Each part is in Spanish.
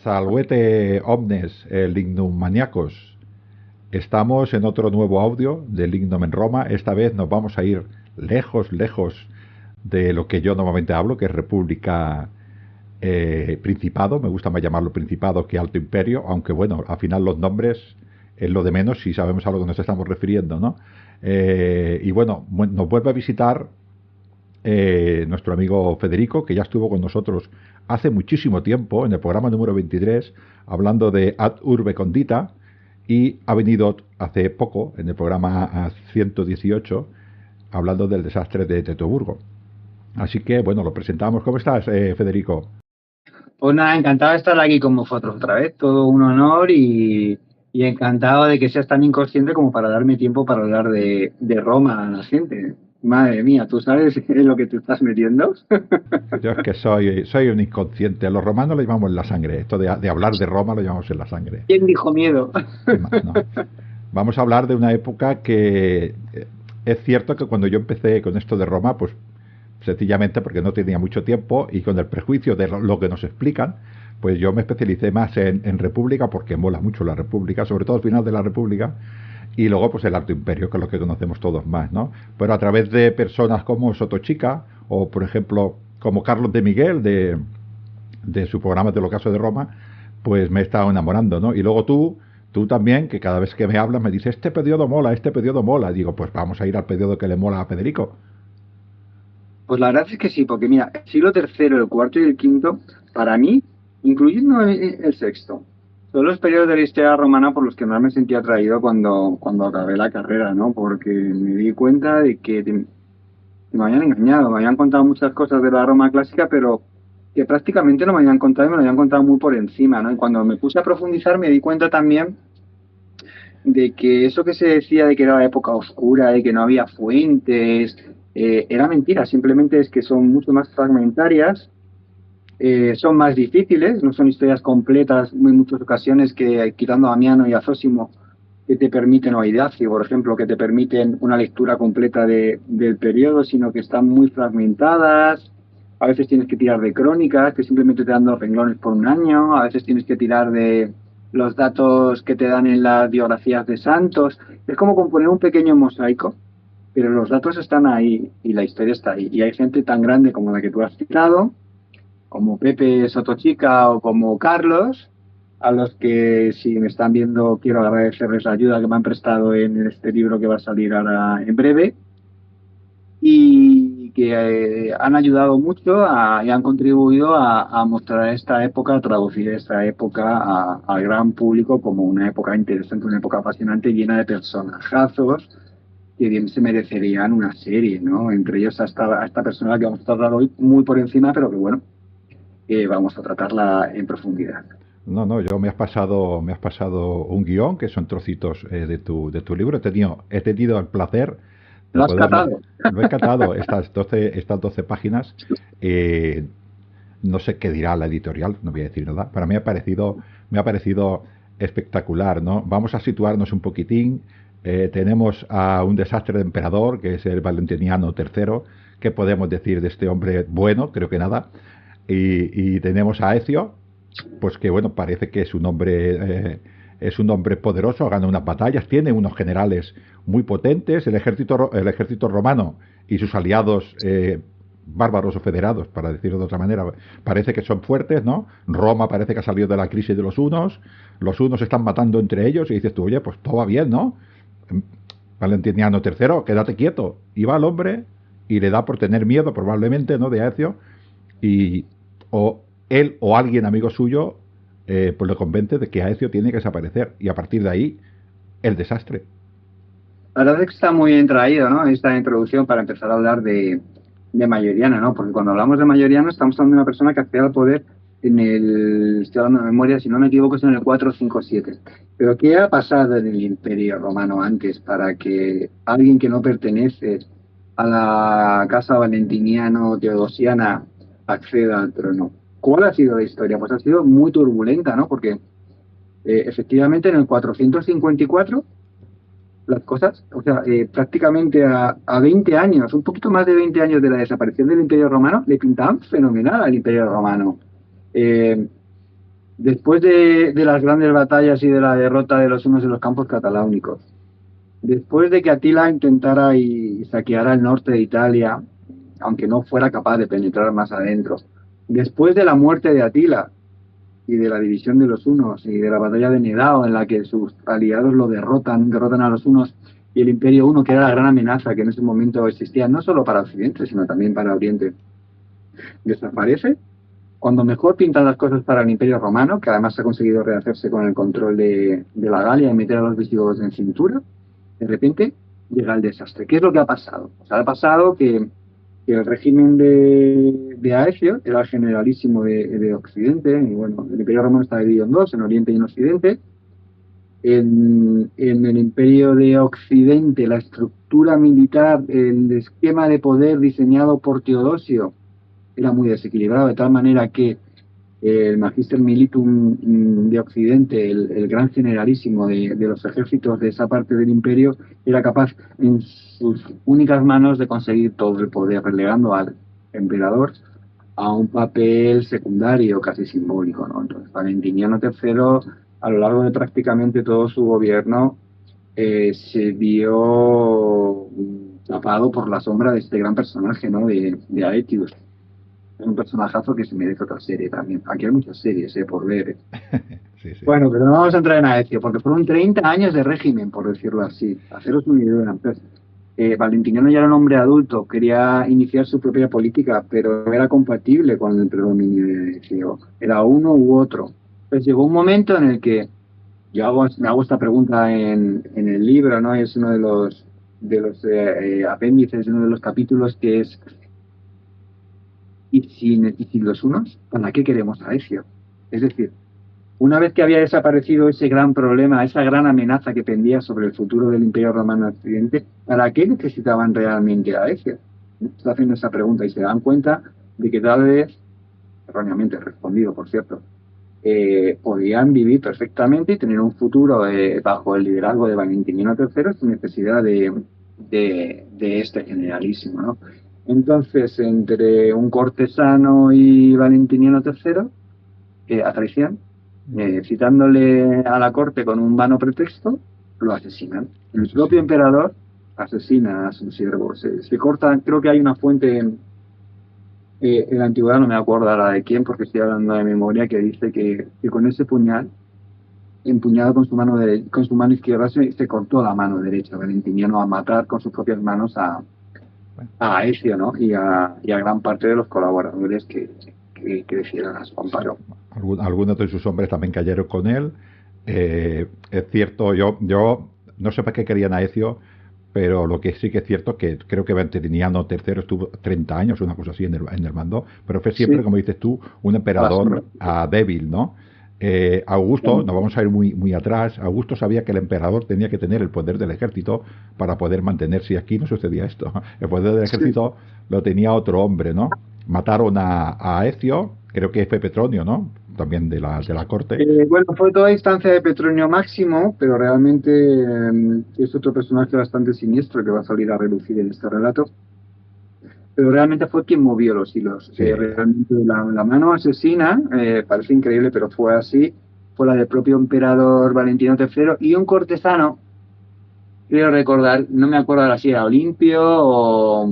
Salvete omnes, lignum maniacos. Estamos en otro nuevo audio de Lignum en Roma. Esta vez nos vamos a ir lejos, lejos de lo que yo normalmente hablo, que es República, Principado. Me gusta más llamarlo Principado que Alto Imperio, aunque bueno, al final los nombres es lo de menos si sabemos a lo que nos estamos refiriendo, ¿no? Y bueno, nos vuelve a visitar nuestro amigo Federico, que ya estuvo con nosotros hace muchísimo tiempo en el programa número 23, hablando de Ad Urbe Condita, y ha venido hace poco en el programa 118 hablando del desastre de Teutoburgo. Así que, bueno, lo presentamos. ¿Cómo estás, Federico? Pues nada, encantado de estar aquí con vosotros otra vez, todo un honor y encantado de que seas tan inconsciente como para darme tiempo para hablar de Roma a la gente. Madre mía, ¿tú sabes en lo que te estás metiendo? Yo es que soy un inconsciente. Los romanos lo llevamos en la sangre. Esto de hablar de Roma lo llevamos en la sangre. ¿Quién dijo miedo? No. Vamos a hablar de una época que es cierto que cuando yo empecé con esto de Roma, pues sencillamente porque no tenía mucho tiempo y con el prejuicio de lo que nos explican, pues yo me especialicé más en República porque mola mucho la República, sobre todo al final de la República, y luego pues el Alto Imperio, que es lo que conocemos todos más, ¿no? Pero a través de personas como Sotochica o, por ejemplo, como Carlos de Miguel de su programa de los casos de Roma, pues me he estado enamorando, ¿no? Y luego tú también, que cada vez que me hablas me dices, este periodo mola, este periodo mola. Digo, pues vamos a ir al periodo que le mola a Federico. Pues la verdad es que sí, porque mira, el siglo tercero, el cuarto y el quinto, para mí, incluyendo el sexto, son los periodos de la historia romana por los que más me sentí atraído cuando acabé la carrera, ¿no? Porque me di cuenta de que me habían engañado, me habían contado muchas cosas de la Roma clásica, pero que prácticamente no me habían contado y me lo habían contado muy por encima, ¿no? Y cuando me puse a profundizar me di cuenta también de que eso que se decía de que era la época oscura, de que no había fuentes, era mentira, simplemente es que son mucho más fragmentarias, son más difíciles, no son historias completas en muchas ocasiones que quitando a Amiano y a Zósimo que te permiten, o a Idacio, por ejemplo, que te permiten una lectura completa del periodo, sino que están muy fragmentadas. A veces tienes que tirar de crónicas, que simplemente te dan dos renglones por un año. A veces tienes que tirar de los datos que te dan en las biografías de santos. Es como componer un pequeño mosaico, pero los datos están ahí y la historia está ahí. Y hay gente tan grande como la que tú has citado, como Pepe Sotochica o como Carlos, a los que si me están viendo quiero agradecerles la ayuda que me han prestado en este libro que va a salir ahora en breve y que han ayudado mucho y han contribuido a mostrar esta época, a traducir esta época al gran público como una época interesante, una época apasionante, llena de personajazos que bien se merecerían una serie, ¿no? Entre ellos a esta persona que vamos a tratar hoy muy por encima, pero que bueno, vamos a tratarla en profundidad. No, no, yo me has pasado un guión que son trocitos de tu libro. He tenido el placer de ¿Lo has poderlo. catado? Lo he catado, estas 12 páginas. eh, no sé qué dirá la editorial, no voy a decir nada. Para mí me ha parecido espectacular, ¿no? Vamos a situarnos un poquitín. Tenemos a un desastre de emperador, que es el Valentiniano III. ¿Qué podemos decir de este hombre? Bueno, creo que nada. Y tenemos a Ezio, pues que bueno, parece que es un hombre poderoso, gana unas batallas, tiene unos generales muy potentes, el ejército romano y sus aliados bárbaros o federados, para decirlo de otra manera, parece que son fuertes, ¿no? Roma parece que ha salido de la crisis de los unos están matando entre ellos y dices tú, oye, pues todo va bien, ¿no? Valentiniano III, quédate quieto. Y va al hombre y le da por tener miedo probablemente, ¿no? De Aecio y o él o alguien amigo suyo pues lo convence de que Aecio tiene que desaparecer y a partir de ahí el desastre. La verdad es que está muy bien traído, ¿no? Esta introducción para empezar a hablar de Mayoriano, ¿no? Porque cuando hablamos de Mayoriano estamos hablando de una persona que accede al poder estoy hablando de memoria, si no me equivoco, es en el 457. Pero ¿qué ha pasado en el Imperio Romano antes para que alguien que no pertenece a la casa valentiniano-teodosiana acceda al trono? ¿Cuál ha sido la historia? Pues ha sido muy turbulenta, ¿no? Porque efectivamente en el 454 las cosas, o sea, prácticamente a 20 años, un poquito más de 20 años de la desaparición del Imperio Romano, le pintaban fenomenal al Imperio Romano. Eh, después de las grandes batallas y de la derrota de los hunos en los campos cataláunicos, después de que Atila intentara y saqueara el norte de Italia, aunque no fuera capaz de penetrar más adentro, después de la muerte de Atila y de la división de los hunos y de la batalla de Nedao, en la que sus aliados lo derrotan a los hunos, y el Imperio Huno, que era la gran amenaza que en ese momento existía no solo para Occidente, sino también para Oriente, desaparece. Cuando mejor pintan las cosas para el Imperio Romano, que además ha conseguido rehacerse con el control de la Galia y meter a los visigodos en cintura, de repente llega el desastre. ¿Qué es lo que ha pasado? Pues ha pasado que el régimen de Aecio era el generalísimo de Occidente, y bueno, el Imperio Romano está dividido en dos, en Oriente y en Occidente. En el Imperio de Occidente, la estructura militar, el esquema de poder diseñado por Teodosio era muy desequilibrado, de tal manera que el Magister Militum de Occidente, el gran generalísimo de los ejércitos de esa parte del imperio, era capaz en sus únicas manos de conseguir todo el poder, relegando al emperador a un papel secundario, casi simbólico, ¿no? Entonces, Valentiniano III, a lo largo de prácticamente todo su gobierno, se vio tapado por la sombra de este gran personaje, ¿no? De Aetius. Es un personajazo que se merece otra serie también. Aquí hay muchas series, por ver. Sí, sí. Bueno, pero no vamos a entrar en Aecio, porque fueron 30 años de régimen, por decirlo así. Haceros una idea. Entonces, Valentiniano ya era un hombre adulto, quería iniciar su propia política, pero era compatible con el predominio de Aecio. Era uno u otro. Entonces llegó un momento en el que me hago esta pregunta en el libro, ¿no? Es uno de los apéndices, uno de los capítulos, que es: ¿y si los unos? ¿Para qué queremos a Aecio? Es decir, una vez que había desaparecido ese gran problema, esa gran amenaza que pendía sobre el futuro del Imperio Romano Occidente, ¿para qué necesitaban realmente a Aecio? Se hacen esa pregunta y se dan cuenta de que tal vez, erróneamente respondido, por cierto, podían vivir perfectamente y tener un futuro bajo el liderazgo de Valentiniano III sin necesidad de este generalísimo, ¿no? Entonces, entre un cortesano y Valentiniano III, a traición, citándole a la corte con un vano pretexto, lo asesinan. El propio emperador asesina a su siervo. Se corta, creo que hay una fuente en la antigüedad, no me acuerdo ahora de quién, porque estoy hablando de memoria, que dice que con ese puñal, empuñado con su mano izquierda, se cortó la mano derecha. Valentiniano a matar con sus propias manos a Aecio, ¿no? Y a gran parte de los colaboradores que crecieron a su amparo. Algunos de sus hombres también cayeron con él. Es cierto, yo no sé para qué querían a Ezio, pero lo que sí que es cierto que creo que Valentiniano III estuvo 30 años, una cosa así, en el mando, pero fue siempre, Sí, como dices tú, un emperador débil, ¿no? Augusto, nos vamos a ir muy atrás, Augusto sabía que el emperador tenía que tener el poder del ejército para poder mantenerse, y aquí no sucedía esto. El poder del ejército lo tenía otro hombre, ¿no? Mataron a Ezio, creo que fue Petronio, ¿no? También de la corte. Bueno, fue toda instancia de Petronio Máximo, pero realmente es otro personaje bastante siniestro que va a salir a relucir en este relato. Pero realmente fue quien movió los hilos. Sí, Realmente la mano asesina, parece increíble, pero fue así, fue la del propio emperador Valentino III y un cortesano, quiero recordar, no me acuerdo ahora si era Olimpio o...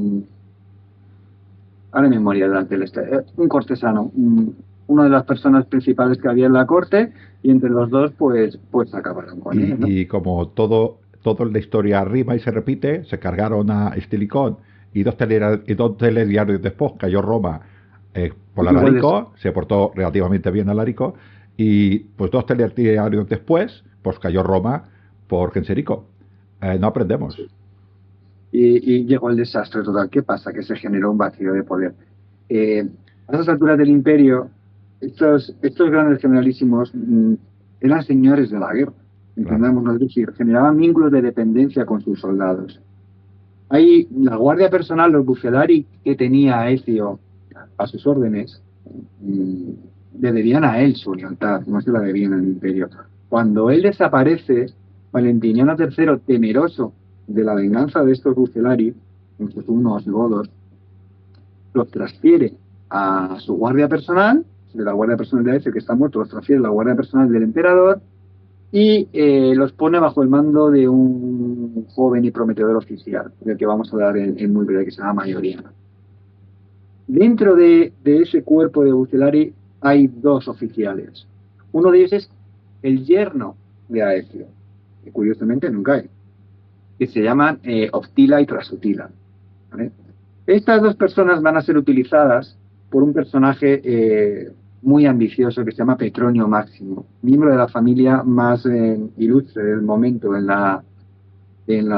ahora me memoria durante un cortesano, una de las personas principales que había en la corte, y entre los dos pues acabaron con él, ¿no? y como todo en la historia rima y se repite, se cargaron a Estilicón y dos telediarios después cayó Roma por Alarico, se portó relativamente bien Alarico, y pues dos telediarios después, pues cayó Roma por Genserico. No aprendemos. Y llegó el desastre total. ¿Qué pasa? Que se generó un vacío de poder. A esas alturas del imperio, estos grandes generalísimos eran señores de la guerra, entendámoslo, es decir, generaban vínculos de dependencia con sus soldados. Ahí la guardia personal, los bufetari que tenía Ezio a sus órdenes, le debían a él su lealtad, no se la debían al imperio. Cuando él desaparece, Valentiniano III, temeroso de la venganza de estos bufetari, estos unos godos, los transfiere a su guardia personal, de la guardia personal de Aecio, que está muerto, los transfiere a la guardia personal del emperador y los pone bajo el mando de un joven y prometedor oficial, del que vamos a hablar en muy breve, que se llama Maioriano. Dentro de ese cuerpo de Bucelari hay dos oficiales. Uno de ellos es el yerno de Aecio, que curiosamente nunca hay, que se llaman Optila y Trasutila, ¿vale? Estas dos personas van a ser utilizadas por un personaje muy ambicioso que se llama Petronio Máximo, miembro de la familia más ilustre del momento en la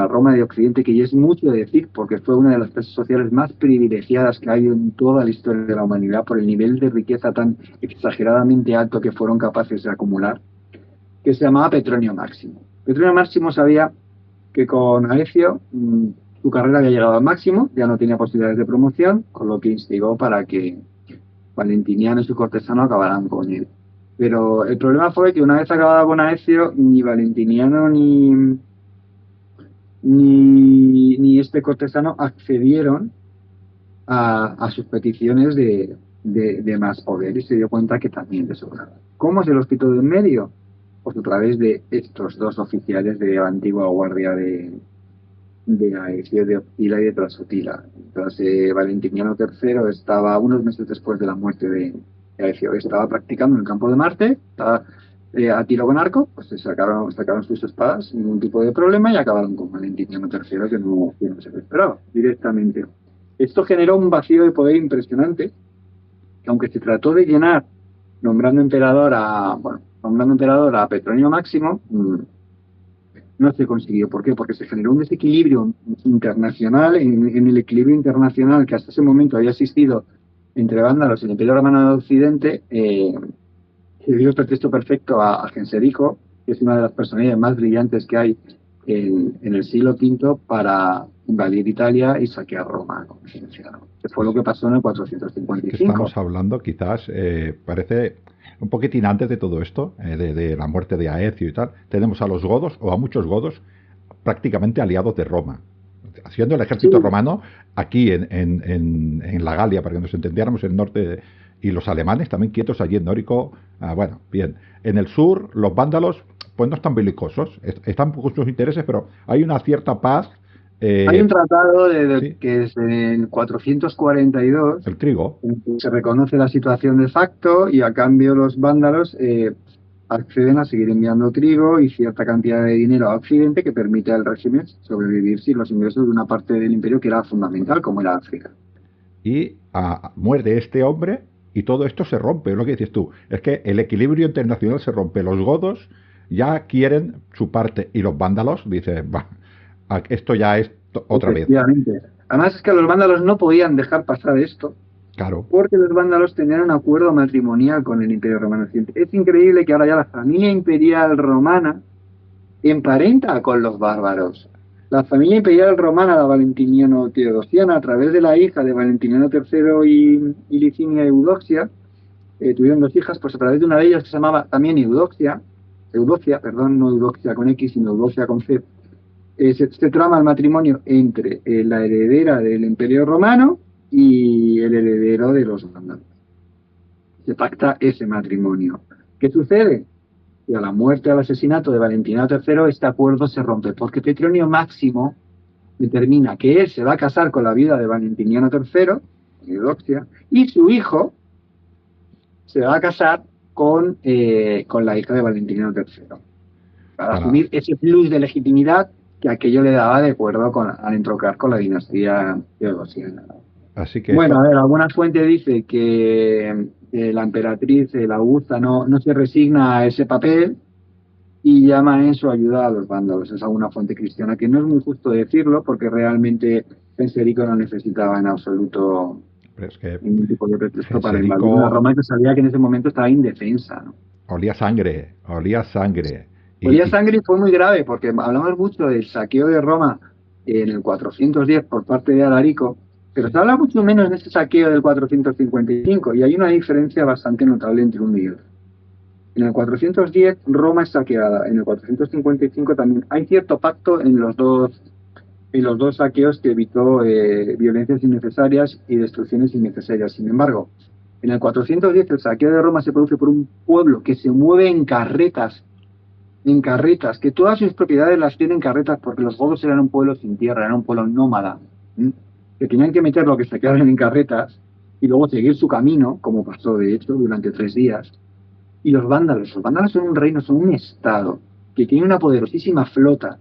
Roma de Occidente, que ya es mucho decir porque fue una de las clases sociales más privilegiadas que hay en toda la historia de la humanidad por el nivel de riqueza tan exageradamente alto que fueron capaces de acumular, que se llamaba Petronio Máximo. Petronio Máximo sabía que con Aecio su carrera había llegado al máximo, ya no tenía posibilidades de promoción, con lo que instigó para que Valentiniano y su cortesano acabaran con él. Pero el problema fue que una vez acabado con Aecio, ni Valentiniano ni este cortesano accedieron a sus peticiones de más poder y se dio cuenta que también le sobraba. ¿Cómo se los quitó de en medio? Pues a través de estos dos oficiales de la antigua guardia de Aecio, de Optila y de Trasutila. Entonces Valentiniano III estaba, unos meses después de la muerte de Aecio, estaba practicando en el campo de Marte, estaba a tiro con arco, pues se sacaron sus espadas sin ningún tipo de problema y acabaron con Valentiniano III, que no se lo esperaba directamente. Esto generó un vacío de poder impresionante, que aunque se trató de llenar nombrando emperador a Petronio Máximo, no se consiguió. ¿Por qué? Porque se generó un desequilibrio internacional, en el equilibrio internacional que hasta ese momento había existido entre vándalos y el Imperio Romano de Occidente. Se dio el pretexto perfecto a Genserico, que es una de las personalidades más brillantes que hay en el siglo V, para invadir Italia y saquear Roma, que fue lo que pasó en el 455. Que estamos hablando, quizás, parece un poquitín antes de todo esto, de la muerte de Aecio y tal, tenemos a los godos, o a muchos godos, prácticamente aliados de Roma. Haciendo el ejército romano aquí en la Galia, para que nos entendiéramos, en el norte, y los alemanes también quietos allí en Nórico. Bueno, bien. En el sur, los vándalos, pues no están belicosos, están con sus intereses, pero hay una cierta paz. Hay un tratado ¿sí? que es en 442. El trigo. En que se reconoce la situación de facto y a cambio los vándalos acceden a seguir enviando trigo y cierta cantidad de dinero a Occidente que permite al régimen sobrevivir sin los ingresos de una parte del imperio que era fundamental, como era África. Y muere este hombre y todo esto se rompe. Es lo que dices tú. Es que el equilibrio internacional se rompe. Los godos ya quieren su parte y los vándalos dicen, esto ya es otra vez. Además es que los vándalos no podían dejar pasar esto. Claro. Porque los vándalos tenían un acuerdo matrimonial con el Imperio Romano Occidente. Es increíble que ahora ya la familia imperial romana emparenta con los bárbaros. La familia imperial romana, la Valentiniano-Teodosiana, a través de la hija de Valentiniano III y Licinia Eudoxia, tuvieron dos hijas, pues a través de una de ellas que se llamaba también Eudoxia, no Eudoxia con X, sino Eudoxia con C, se trama el matrimonio entre la heredera del Imperio Romano y el heredero de los vándalos. Se pacta ese matrimonio. ¿Qué sucede? Y a la muerte, al asesinato de Valentiniano III, este acuerdo se rompe, porque Petronio Máximo determina que él se va a casar con la viuda de Valentiniano III, Eudoxia, y su hijo se va a casar con la hija de Valentiniano III, para asumir ese plus de legitimidad que aquello le daba de acuerdo al entroncar con la dinastía teodosiana. Así que bueno, a ver, alguna fuente dice que la emperatriz, la Augusta, no se resigna a ese papel y llama en su ayuda a los vándalos. Es alguna fuente cristiana, que no es muy justo decirlo, porque realmente Genserico no necesitaba en absoluto ningún tipo de pretexto para invadir una Roma que sabía que en ese momento estaba indefensa, ¿no? Olía sangre. Olía sangre y fue muy grave, porque hablamos mucho del saqueo de Roma en el 410 por parte de Alarico, pero se habla mucho menos de ese saqueo del 455, y hay una diferencia bastante notable entre uno y otro. En el 410 Roma es saqueada, en el 455 también. Hay cierto pacto en los dos saqueos que evitó violencias innecesarias y destrucciones innecesarias. Sin embargo, En el 410 el saqueo de Roma se produce por un pueblo que se mueve en carretas, que todas sus propiedades las tienen carretas porque los godos eran un pueblo sin tierra, eran un pueblo nómada, ¿m? Que tenían que meter lo que se quedaban en carretas y luego seguir su camino, como pasó de hecho durante 3 días. Y los vándalos son un reino, son un estado que tiene una poderosísima flota,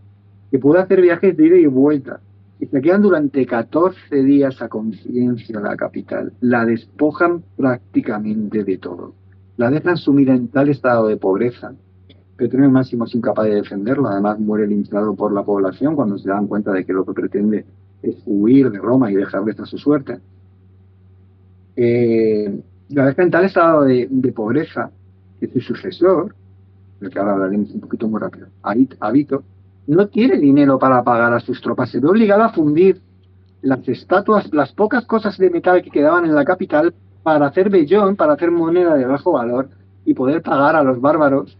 que puede hacer viajes de ida y vuelta, y se quedan durante 14 días a conciencia la capital. La despojan prácticamente de todo. La dejan sumida en tal estado de pobreza. Petrone Máximo es incapaz de defenderlo, además muere linchado por la población cuando se dan cuenta de que lo que pretende es huir de Roma y dejarles a su suerte. La deja en tal estado de pobreza que su sucesor, del que ahora hablaremos un poquito muy rápido, Avito, no tiene dinero para pagar a sus tropas, se ve obligado a fundir las estatuas, las pocas cosas de metal que quedaban en la capital para hacer vellón, para hacer moneda de bajo valor y poder pagar a los bárbaros,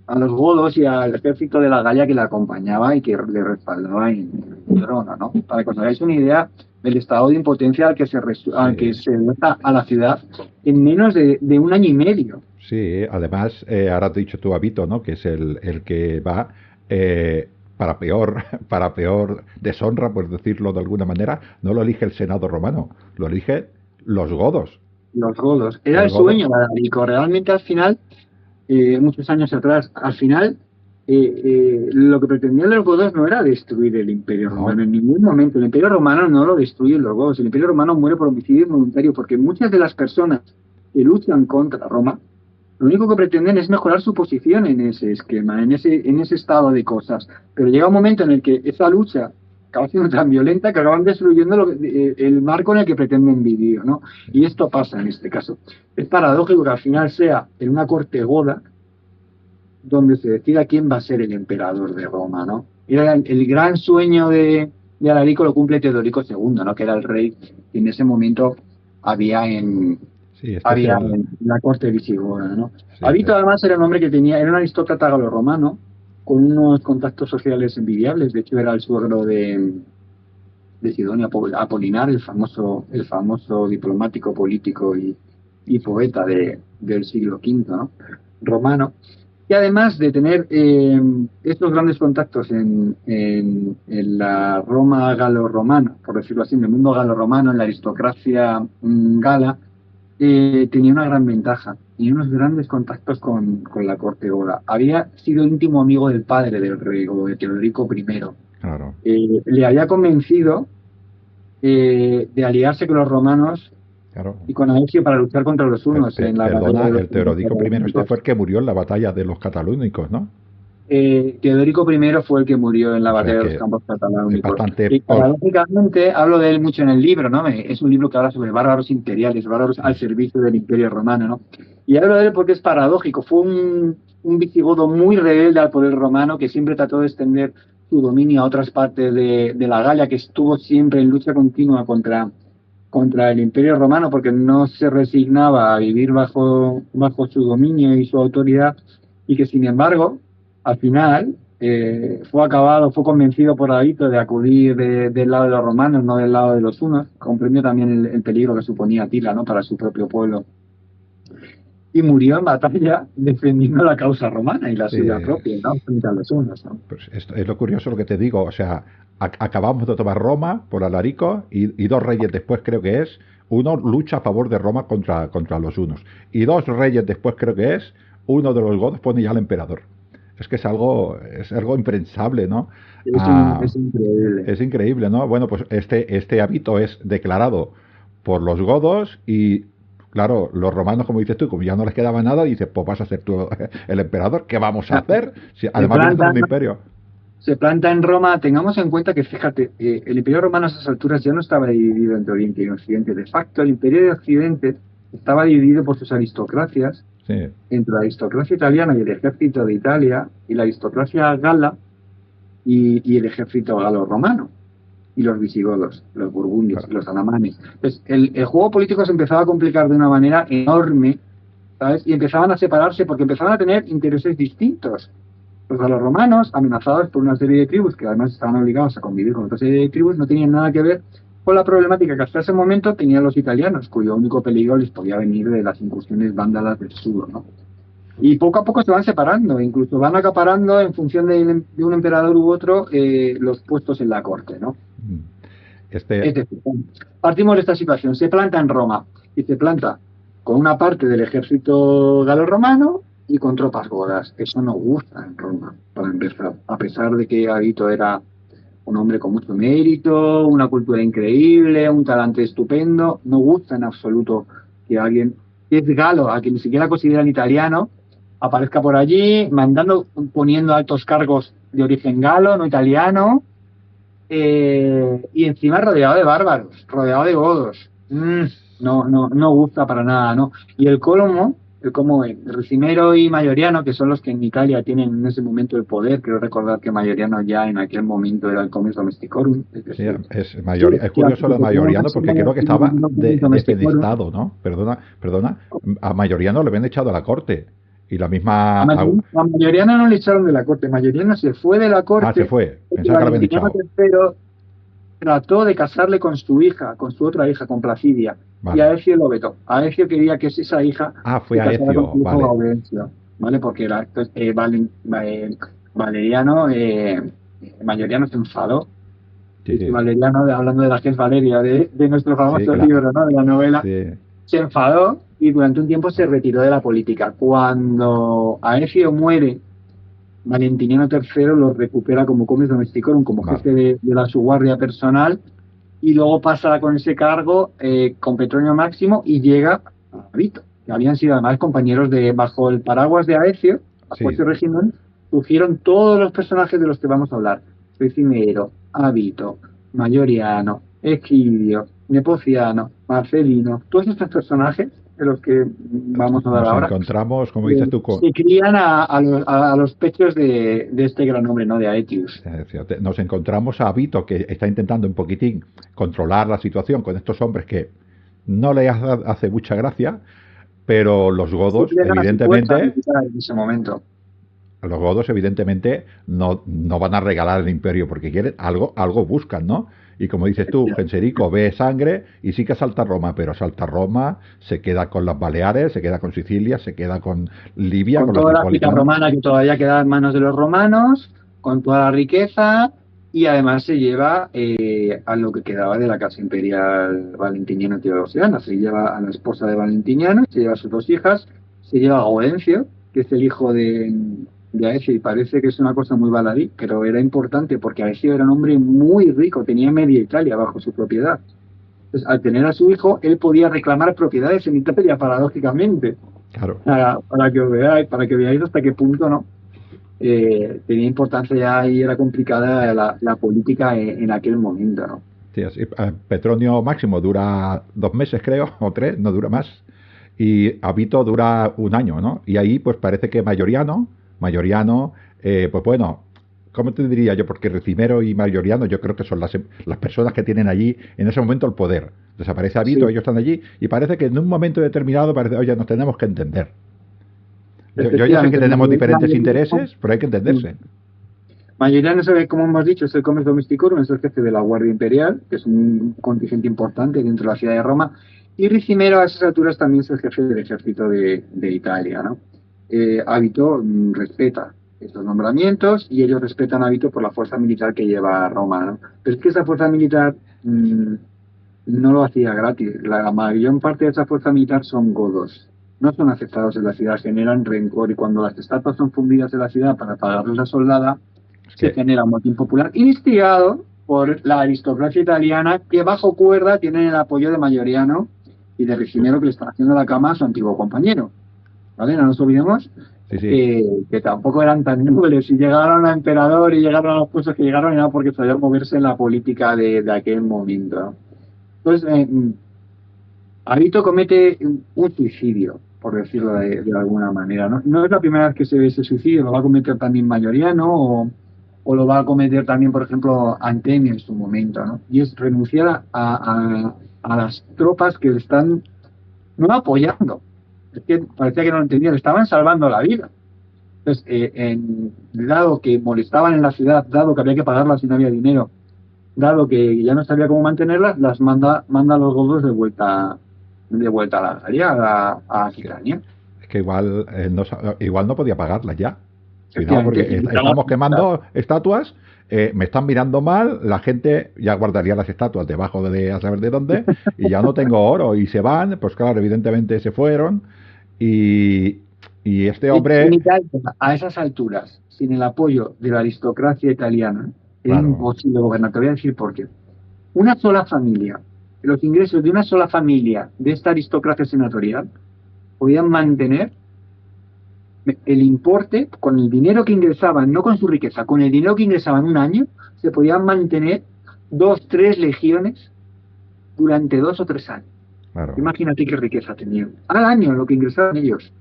a los godos y al ejército de la Galia que le acompañaba y que le respaldaba en el trono, ¿no? Para que os hagáis una idea del estado de impotencia al que se lanza a la ciudad en menos de 1 año y medio. Sí, además, ahora has dicho tú Habito, ¿no? Que es el que va para peor, para peor deshonra, por decirlo de alguna manera, no lo elige el Senado romano, lo elige los godos. Los godos. Era el Los godos. sueño de Adalico. Realmente al final, muchos años atrás, al final, lo que pretendían los godos no era destruir el Imperio Romano No, en ningún momento. El Imperio Romano no lo destruyen los godos. El Imperio Romano muere por homicidio involuntario porque muchas de las personas que luchan contra Roma, lo único que pretenden es mejorar su posición en ese esquema, en ese estado de cosas. Pero llega un momento en el que esa lucha acaba siendo tan violenta que acaban destruyendo el marco en el que pretenden vivir, ¿no? Y esto pasa en este caso. Es paradójico que al final sea en una corte goda donde se decida quién va a ser el emperador de Roma, ¿no? Era el gran sueño de Alarico lo cumple Teodorico II, ¿no? Que era el rey que en ese momento había en, sí, este es había el, en la corte visigoda, ¿no? sí, Avito además era un hombre que era un aristócrata galorromano con unos contactos sociales envidiables. De hecho era el suegro de Sidonio Apolinar, el famoso diplomático, político y poeta del siglo V, ¿no? Romano. Y además de tener estos grandes contactos en la Roma galo-romana, por decirlo así, en el mundo galo-romano, en la aristocracia gala, tenía una gran ventaja, tenía unos grandes contactos con la corte goda. Había sido íntimo amigo del padre del rey, o de Teodorico I. claro. Le había convencido de aliarse con los romanos Claro. y con Aecio para luchar contra los hunos en la batalla Perdona, de los el Teodorico I este fue el Catalúnicos. que murió en la batalla de los catalúnicos, ¿no? Teodorico I fue el que murió en la O sea batalla de los que campos es cataláunicos. bastante... Y paradójicamente hablo de él mucho en el libro, ¿no? Es un libro que habla sobre bárbaros imperiales, bárbaros al servicio del Imperio Romano, ¿no? Y hablo de él porque es paradójico. Fue un visigodo muy rebelde al poder romano que siempre trató de extender su dominio a otras partes de la Galia, que estuvo siempre en lucha continua contra el Imperio Romano porque no se resignaba a vivir bajo su dominio y su autoridad, y que sin embargo al final fue convencido por Avito de acudir del lado de los romanos, no del lado de los hunos. Comprendió también el peligro que suponía Atila, ¿no? Para su propio pueblo. Y murió en batalla defendiendo la causa romana y la Sí, suya propia, ¿no? Frente a los hunos, ¿no? pues esto es lo curioso lo que te digo, o sea, acabamos de tomar Roma por Alarico y 2 reyes después creo que es, uno lucha a favor de Roma contra los hunos y 2 reyes después creo que es, uno de los godos pone ya al emperador. Es que es algo impensable, ¿no? Ah, Es increíble. es increíble, ¿no? Bueno, pues este hábito es declarado por los godos y, claro, los romanos, como dices tú, como ya no les quedaba nada, dices, pues vas a ser tú el emperador, ¿qué vamos a hacer? Si Se además vienes de planta un imperio. Se planta en Roma. Tengamos en cuenta que, fíjate, el Imperio Romano a esas alturas ya no estaba dividido entre Oriente y Occidente. De facto, el Imperio de Occidente estaba dividido por sus aristocracias, Sí, entre la aristocracia italiana y el ejército de Italia, y la aristocracia gala y el ejército galo-romano, y los visigodos, los burgundios, claro. los alamanes. Entonces, el juego político se empezaba a complicar de una manera enorme, ¿sabes? Y empezaban a separarse porque empezaban a tener intereses distintos. Los galorromanos, amenazados por una serie de tribus que además estaban obligados a convivir con otra serie de tribus, no tenían nada que ver con la problemática que hasta ese momento tenían los italianos, cuyo único peligro les podía venir de las incursiones vándalas del sur, ¿no? Y poco a poco se van separando, incluso van acaparando en función de un emperador u otro los puestos en la corte, ¿no? Es decir, partimos de esta situación, se planta en Roma y se planta con una parte del ejército galo-romano y con tropas godas. Eso no gusta en Roma, para empezar, a pesar de que Avito era un hombre con mucho mérito, una cultura increíble, un talante estupendo, no gusta en absoluto que alguien que es galo, a quien ni siquiera consideran italiano, aparezca por allí, poniendo altos cargos de origen galo, no italiano, y encima rodeado de bárbaros, rodeado de godos. No gusta para nada, ¿no? Y el colmo, Ricimero y Mayoriano, que son los que en Italia tienen en ese momento el poder, quiero recordar que Mayoriano ya en aquel momento era el comes domesticorum. Sí, es curioso lo de Mayoriano porque creo que estaba defenestrado, ¿no? Perdona, a Mayoriano le habían echado a la corte. Y la misma... A Mayoriano no le echaron de la corte, Mayoriano se fue de la corte. Ah, se fue, pensaba que lo habían echado. III trató de casarle con su hija, con su otra hija, con Placidia, vale. Y Aecio lo vetó. Aecio quería que esa hija... fue Aecio, vale. Gaudencio, ¿vale? Porque era, Valeriano, Mayoriano se enfadó. Sí. Valeriano, hablando de la que es Valeria, de nuestro famoso libro, ¿no? De la novela. Sí. Se enfadó y durante un tiempo se retiró de la política. Cuando Aecio muere, Valentiniano III lo recupera como comes domesticorum, como jefe de la su guardia personal, y luego pasa con ese cargo con Petronio Máximo y llega a Avito, que habían sido además compañeros bajo el paraguas de Aecio, bajo ese régimen, surgieron todos los personajes de los que vamos a hablar: Ricimero, Avito, Mayoriano, Egidio, Nepociano, Marcelino, todos estos personajes de los que vamos a hablar ahora. Nos encontramos, como dices tú, se crían a los pechos de este gran hombre, ¿no? De Aetius. Nos encontramos a Avito, que está intentando un poquitín controlar la situación con estos hombres que no le hace mucha gracia, pero los godos, evidentemente, en ese momento. Los godos, evidentemente, no van a regalar el imperio porque quieren algo buscan, ¿no? Y como dices tú, Genserico ve sangre y sí que asalta Roma, pero asalta Roma, se queda con las Baleares, se queda con Sicilia, se queda con Libia, con toda la África romana que todavía queda en manos de los romanos, con toda la riqueza, y además se lleva a lo que quedaba de la casa imperial valentiniana teodosiana. Se lleva a la esposa de Valentiniano, se lleva a sus dos hijas, se lleva a Gaudencio, que es el hijo de Aecio, y parece que es una cosa muy baladí, pero era importante porque Aecio era un hombre muy rico, tenía media Italia bajo su propiedad. Entonces, al tener a su hijo, él podía reclamar propiedades en Italia, paradójicamente. Claro. Para que veáis hasta qué punto no tenía importancia ya y era complicada la política en aquel momento, ¿no? Sí, así. Petronio Máximo dura 2 meses, creo, o 3, no dura más. Y Avito dura 1 año, ¿no? Y ahí, pues parece que Mayoriano, pues bueno, ¿cómo te diría yo? Porque Ricimero y Mayoriano yo creo que son las personas que tienen allí en ese momento el poder. Desaparece Avito, ellos están allí y parece que en un momento determinado parece, oye, nos tenemos que entender. Yo ya sé que tenemos diferentes intereses, pero hay que entenderse. Mayoriano, como hemos dicho, es el comes domesticorum, es el jefe de la Guardia Imperial, que es un contingente importante dentro de la ciudad de Roma, y Ricimero a esas alturas también es el jefe del ejército de Italia, ¿no? Avito respeta estos nombramientos y ellos respetan a Avito por la fuerza militar que lleva a Roma, ¿no? Pero es que esa fuerza militar no lo hacía gratis. La mayor parte de esa fuerza militar son godos. No son aceptados en la ciudad, generan rencor, y cuando las estatuas son fundidas en la ciudad para pagarles la soldada, se genera un motín popular instigado por la aristocracia italiana, que bajo cuerda tienen el apoyo de Mayoriano y de Ricimero, que le están haciendo la cama a su antiguo compañero. ¿Vale? No nos olvidemos que tampoco eran tan nobles y llegaron a emperador y llegaron a los puestos que llegaron, y nada porque sabían moverse en la política de aquel momento. Entonces, Avito comete un suicidio, por decirlo de alguna manera. No es la primera vez que se ve ese suicidio, lo va a cometer también Mayoriano o lo va a cometer también, por ejemplo, Antemio en su momento, ¿no? Y es renunciar a las tropas que le están no apoyando. Es que parecía que no lo entendían, le estaban salvando la vida. Entonces, dado que molestaban en la ciudad, dado que había que pagarla si no había dinero, dado que ya no sabía cómo mantenerlas, las manda a los godos de vuelta a la Galia, a Es que, Aquitania. es que igual, igual no podía pagarlas ya. Cuidado, porque Efectivamente, y estamos quemando estatuas, me están mirando mal, la gente ya guardaría las estatuas debajo de a saber de dónde, y ya no tengo oro, y se van, pues claro, evidentemente se fueron, y, y este en hombre, Italia, a esas alturas, sin el apoyo de la aristocracia italiana, era claro, imposible gobernar. Te voy a decir por qué. Una sola familia, los ingresos de una sola familia de esta aristocracia senatorial podían mantener el importe, con el dinero que ingresaban, no con su riqueza, con el dinero que ingresaban un año, se podían mantener 2, 3 legiones durante 2 o 3 años. claro. Imagínate qué riqueza tenían. Al año lo que ingresaban ellos.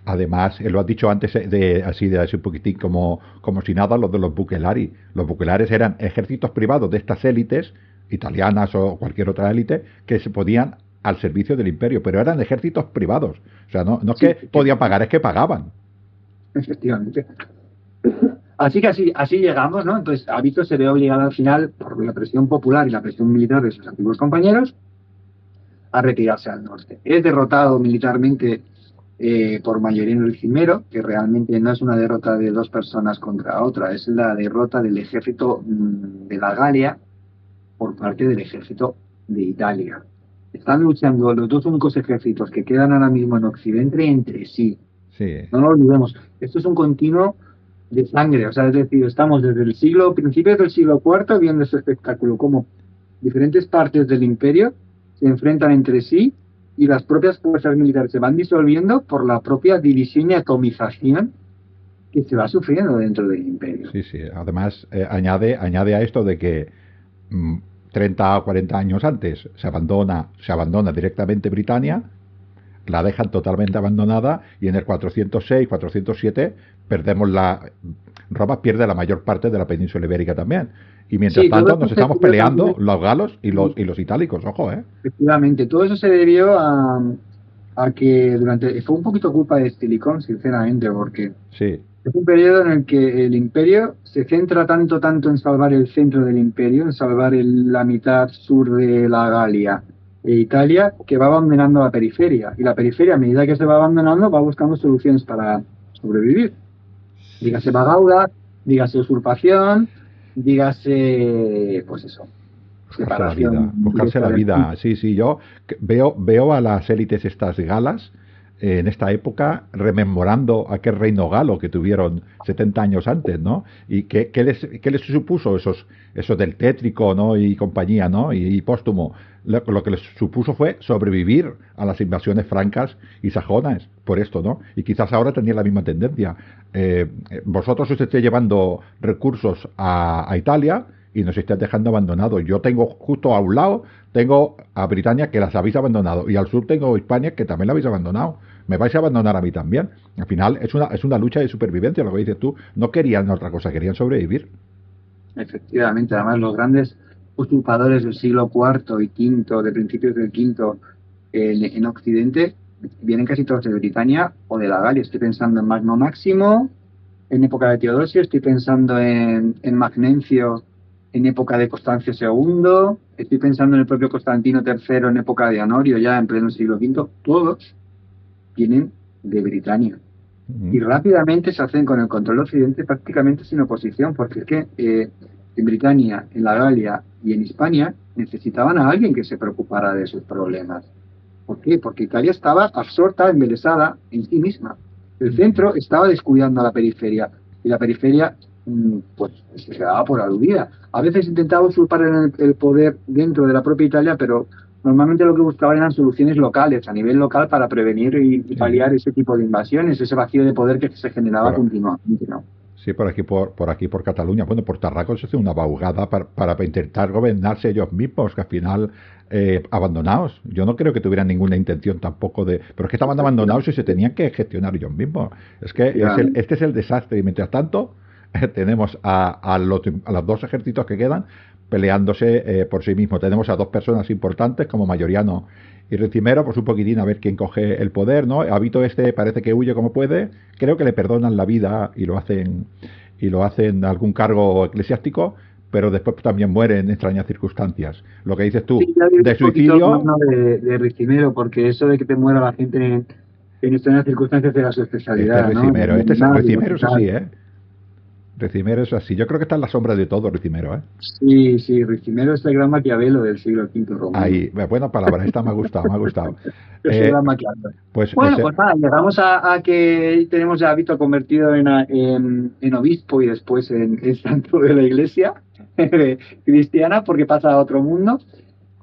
Además, lo has dicho antes de así un poquitín como si nada, los de los bucellari. Los bucellares eran ejércitos privados de estas élites, italianas o cualquier otra élite, que se podían al servicio del imperio, pero eran ejércitos privados. O sea, no es Sí, que podían pagar, es que pagaban. efectivamente. Así que así llegamos, ¿no? Entonces, Avito se ve obligado al final, por la presión popular y la presión militar de sus antiguos compañeros, a retirarse al norte. Es derrotado militarmente por Mayorino el Cimero, que realmente no es una derrota de dos personas contra otra, es la derrota del ejército de la Galia por parte del ejército de Italia. Están luchando los dos únicos ejércitos que quedan ahora mismo en Occidente entre sí. Sí, No lo olvidemos. Esto es un continuo de sangre, o sea, es decir, estamos desde el principios del siglo IV viendo este espectáculo, como diferentes partes del imperio se enfrentan entre sí y las propias fuerzas militares se van disolviendo por la propia división y atomización que se va sufriendo dentro del imperio. sí, sí. Además, añade a esto de que mm, 30 o 40 años antes se abandona directamente Britania, la dejan totalmente abandonada y en el 406, 407 perdemos Roma pierde la mayor parte de la península ibérica también. Y mientras Sí, todo tanto esto nos se estamos debió también, peleando los galos y los itálicos, ojo, ¿eh? efectivamente, todo eso se debió a que fue un poquito culpa de Stilicón, sinceramente, porque Sí, es un periodo en el que el imperio se centra tanto en salvar el centro del imperio, en salvar la mitad sur de la Galia e Italia, que va abandonando la periferia. Y la periferia, a medida que se va abandonando, va buscando soluciones para sobrevivir. Dígase Bagauda, dígase usurpación, dígase, pues eso, separación buscarse directa la del vida. Sí, sí, yo veo a las élites estas galas en esta época rememorando aquel reino galo que tuvieron 70 años antes, ¿no? Y qué les supuso eso del tétrico, ¿no? Y compañía, ¿no? Y póstumo. Lo que les supuso fue sobrevivir a las invasiones francas y sajonas, por esto, ¿no? Y quizás ahora tendría la misma tendencia. Vosotros os estéis llevando recursos a Italia y nos estáis dejando abandonados. Yo tengo justo a un lado, tengo a Britania que las habéis abandonado y al sur tengo a Hispania que también la habéis abandonado. Me vais a abandonar a mí también. Al final es una lucha de supervivencia, lo que dices tú. No querían otra cosa, querían sobrevivir. Efectivamente, además los grandes usurpadores del siglo IV y V, de principios del V en Occidente, vienen casi todos de Britania o de la Galia. Estoy pensando en Magno Máximo, en época de Teodosio, estoy pensando en Magnencio en época de Constancio II, estoy pensando en el propio Constantino III en época de Honorio, ya en pleno siglo V. Todos vienen de Britania y rápidamente se hacen con el control de Occidente prácticamente sin oposición, porque es que en Britania, en la Galia y en Hispania necesitaban a alguien que se preocupara de sus problemas. ¿Por qué? Porque Italia estaba absorta, embelesada en sí misma. El centro estaba descuidando a la periferia y la periferia pues se quedaba por aludida. A veces intentaba usurpar el poder dentro de la propia Italia, pero normalmente lo que buscaban eran soluciones locales, a nivel local, para prevenir y Sí. paliar ese tipo de invasiones, ese vacío de poder que se generaba Por, continuamente, ¿no? sí, por aquí, por Cataluña. Bueno, por Tarragona se hace una abogada para intentar gobernarse ellos mismos, que al final abandonados. Yo no creo que tuvieran ninguna intención tampoco de. Pero es que estaban abandonados y se tenían que gestionar ellos mismos. Es que este es el desastre. Y mientras tanto, tenemos a los dos ejércitos que quedan peleándose por sí mismos. Tenemos a dos personas importantes como Mayoriano y Ricimero, pues un poquitín a ver quién coge el poder, ¿no? Habito este parece que huye como puede, creo que le perdonan la vida y lo hacen algún cargo eclesiástico, pero después también muere en extrañas circunstancias. Lo que dices tú, Sí, ya vi de un poquito el suicidio, mano de Ricimero, porque eso de que te muera la gente en extrañas circunstancias era su este es especialidad, ¿no? En Ricimero. el navío Ricimero y es así, tal. ¿eh? Ricimero es así. Yo creo que está en la sombra de todo, Ricimero, ¿eh? Sí, sí, Ricimero es el gran Maquiavelo del siglo V romano. Ahí, buena palabra, esta me ha gustado, me ha gustado. Es el Eh, gran Maquiavelo. pues Bueno, ese, pues nada, llegamos a que tenemos ya a Víctor convertido en obispo y después en santo de la iglesia cristiana porque pasa a otro mundo.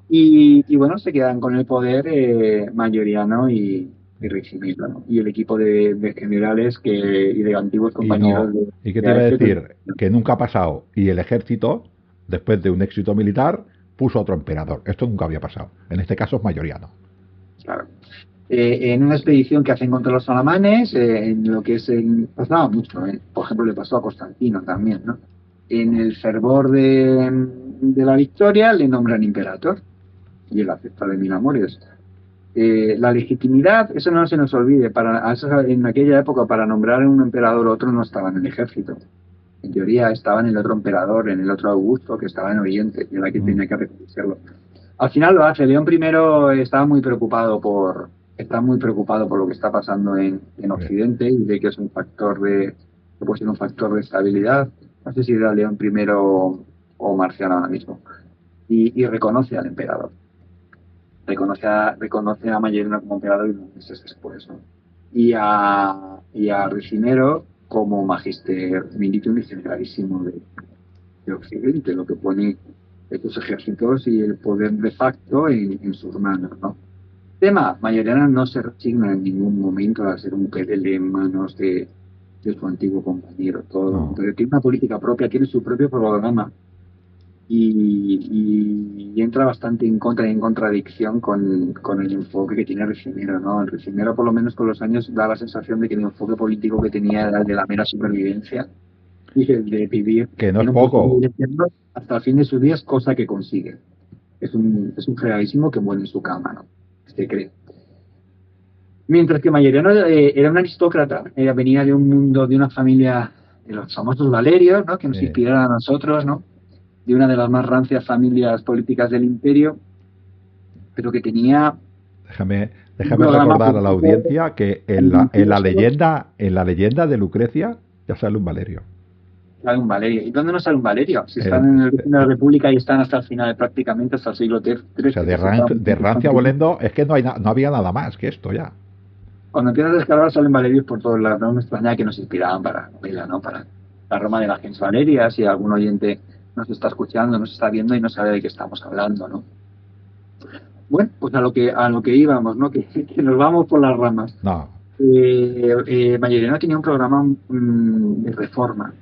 Y bueno, se quedan con el poder Mayoriano y Ricimero, ¿no? Y el equipo de generales y de antiguos y compañeros no, ¿y qué te de iba a Aécio. decir? Que nunca ha pasado. Y el ejército, después de un éxito militar, puso otro emperador. Esto nunca había pasado. En este caso es Mayoriano. Claro. En una expedición que hacen contra los alamanes, en lo que es pasaba mucho, por ejemplo, le pasó a Constantino también, ¿no? En el fervor de la victoria le nombran imperator y él acepta de mil amores. La legitimidad, eso no se nos olvide, en aquella época para nombrar un emperador otro no estaba en el ejército. En teoría estaba en el otro emperador, en el otro Augusto, que estaba en Oriente, y era que Mm, tenía que reconocerlo. Al final lo hace. León I está muy preocupado por lo que está pasando en eh, Occidente y de que es un factor que puede ser un factor de estabilidad. No sé si era León I o Marciano ahora mismo. Y reconoce al emperador. Reconoce a Mayerino como emperador y unos meses después, ¿no? Y a Ricimero como magister militum y generalísimo de Occidente, lo que pone estos ejércitos y el poder de facto en sus manos, ¿no? Tema, Mayoriano no se resigna en ningún momento a ser un pelele en manos de su antiguo compañero, todo lo no. contrario. Tiene una política propia, tiene su propio programa y entra bastante en contra y en contradicción con el enfoque que tiene Ricimero, ¿no? El Ricimero, por lo menos con los años, da la sensación de que el enfoque político que tenía era el de la mera supervivencia y el de vivir Que no es en un puesto poco. de dirección hasta el fin de sus días, cosa que consigue. Es un generalísimo que muere en su cama, ¿no? Se cree. Mientras que Mayoriano era un aristócrata, venía de un mundo, de una familia de los famosos Valerios, ¿no? Que nos Sí. inspiraron a nosotros, ¿no? De una de las más rancias familias políticas del imperio, pero que tenía Déjame, un déjame programa recordar a la político audiencia que ambicioso. en la leyenda de Lucrecia ya sale un Valerio. Sale un Valerio. ¿Y dónde no sale un Valerio? Si están Eh, en el reino de la República y están hasta el final, prácticamente hasta el siglo o sea, XIII, que se está De Rancia volendo es que no, no había nada más que esto ya. cuando empiezas a descargar salen Valerios por todos lados. No me extraña que nos inspiraban para la novela, ¿no? Para la Roma de la Gens Valeria, si algún oyente nos está escuchando, nos está viendo y no sabe de qué estamos hablando, ¿no? Bueno, pues a lo que íbamos, ¿no? Que nos vamos por las ramas. No, Mayoriano tenía un programa de reforma.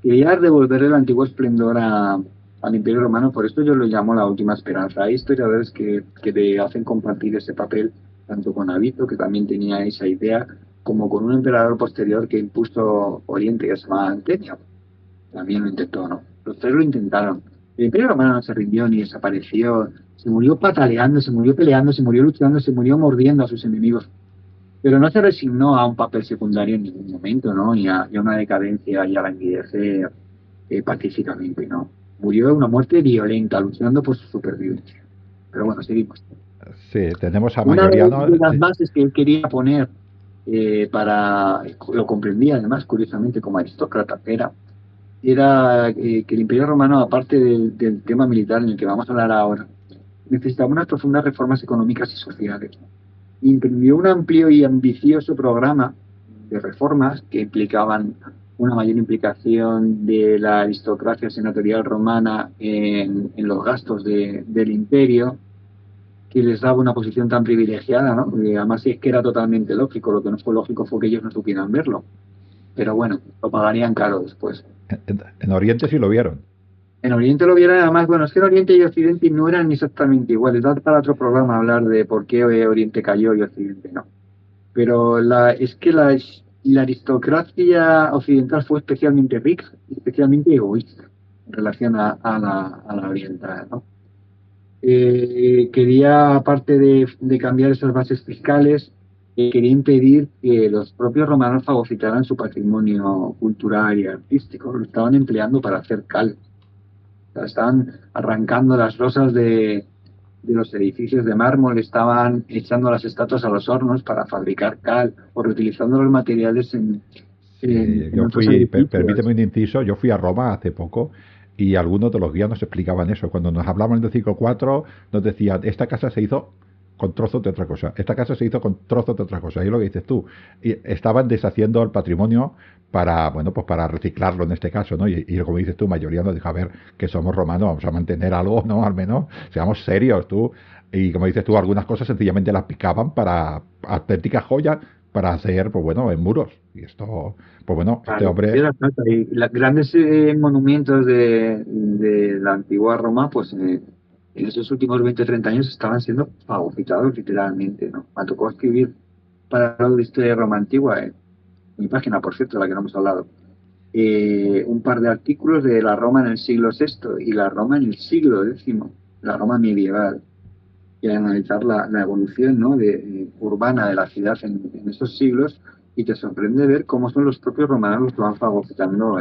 Quería devolver el antiguo esplendor al Imperio Romano, por esto yo lo llamo la última esperanza. Hay historiadores que te hacen compartir ese papel, tanto con Avito, que también tenía esa idea, como con un emperador posterior que impuso Oriente, que se llamaba Antenio. También lo intentó, ¿no? Los tres lo intentaron. El Imperio Romano no se rindió ni desapareció. Se murió pataleando, se murió peleando, se murió luchando, se murió mordiendo a sus enemigos. Pero no se resignó a un papel secundario en ningún momento, ¿no? Y a una decadencia y a languidecer pacíficamente, ¿no? Murió de una muerte violenta, luchando por su supervivencia. Pero bueno, seguimos. sí, tenemos a Una Mayoriano. de las bases que él quería poner lo comprendía además, curiosamente, como aristócrata, era que el Imperio Romano, aparte del tema militar en el que vamos a hablar ahora, necesitaba unas profundas reformas económicas y sociales. Emprendió un amplio y ambicioso programa de reformas que implicaban una mayor implicación de la aristocracia senatorial romana en los gastos del imperio, que les daba una posición tan privilegiada, ¿no? Y además es que era totalmente lógico, lo que no fue lógico fue que ellos no supieran verlo. Pero bueno, lo pagarían caro después. En Oriente sí lo vieron. En Oriente lo vieron además, bueno, es que en Oriente y Occidente no eran exactamente iguales. Da para otro programa hablar de por qué Oriente cayó y Occidente no. Pero es que la aristocracia occidental fue especialmente rica y especialmente egoísta en relación a la oriental, ¿no? Quería, aparte de cambiar esas bases fiscales, quería impedir que los propios romanos fagocitaran su patrimonio cultural y artístico. Lo estaban empleando para hacer cal. O sea, estaban arrancando las losas de los edificios de mármol, estaban echando las estatuas a los hornos para fabricar cal o reutilizando los materiales en Yo otros fui, edificios. permíteme un inciso, yo fui a Roma hace poco y algunos de los guías nos explicaban eso. Cuando nos hablaban del ciclo 4 nos decían, esta casa se hizo con trozos de otra cosa, esta casa se hizo con trozos de otra cosa, y es lo que dices tú. Y estaban deshaciendo el patrimonio para, bueno, pues para reciclarlo en este caso, ¿no? Y como dices tú, mayoría nos dijo, a ver, que somos romanos, vamos a mantener algo, ¿no? Al menos, seamos serios, tú. Y como dices tú, algunas cosas sencillamente las picaban para auténticas joyas para hacer, pues bueno, en muros. Y esto, pues bueno, este Claro, hombre, era plata. Y los grandes monumentos de la antigua Roma, pues en esos últimos 20 o 30 años estaban siendo fagocitados literalmente, ¿no? Me tocó escribir para hablar de historia de Roma antigua, mi página, por cierto, de la que no hemos hablado, un par de artículos de la Roma en el siglo sexto y la Roma en el siglo décimo, la Roma medieval, y analizar la evolución, ¿no? Urbana de la ciudad en esos siglos, y te sorprende ver cómo son los propios romanos los que van fagocitando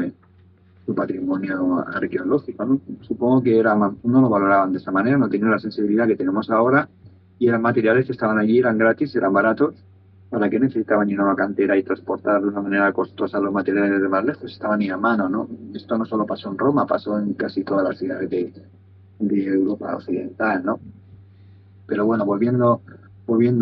su patrimonio arqueológico, ¿no? Supongo que no lo valoraban de esa manera, no tenían la sensibilidad que tenemos ahora, y eran materiales que estaban allí, eran gratis, eran baratos. ¿Para qué necesitaban ir a una cantera y transportar de una manera costosa los materiales de más lejos? Estaban ahí a mano, ¿no? Esto no solo pasó en Roma, pasó en casi todas las ciudades de Europa occidental, ¿no? Pero bueno, volviendo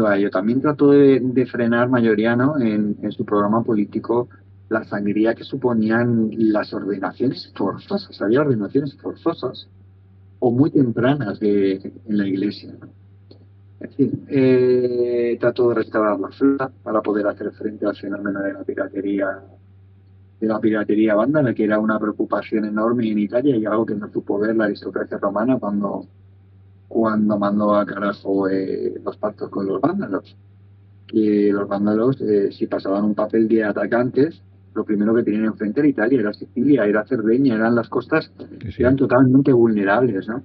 a ello, también trató de frenar Mayoriano en su programa político la sangría que suponían las ordenaciones forzosas. Había ordenaciones forzosas o muy tempranas en la iglesia, ¿no? En fin, trató de restaurar la flota para poder hacer frente al fenómeno de la piratería vándala, que era una preocupación enorme en Italia y algo que no supo ver la aristocracia romana cuando mandó a carajo los pactos con los vándalos. Que los vándalos, si pasaban un papel de atacantes, lo primero que tenían enfrente era Italia, era Sicilia, era Cerdeña, eran las costas, sí, eran sí. totalmente vulnerables, ¿no?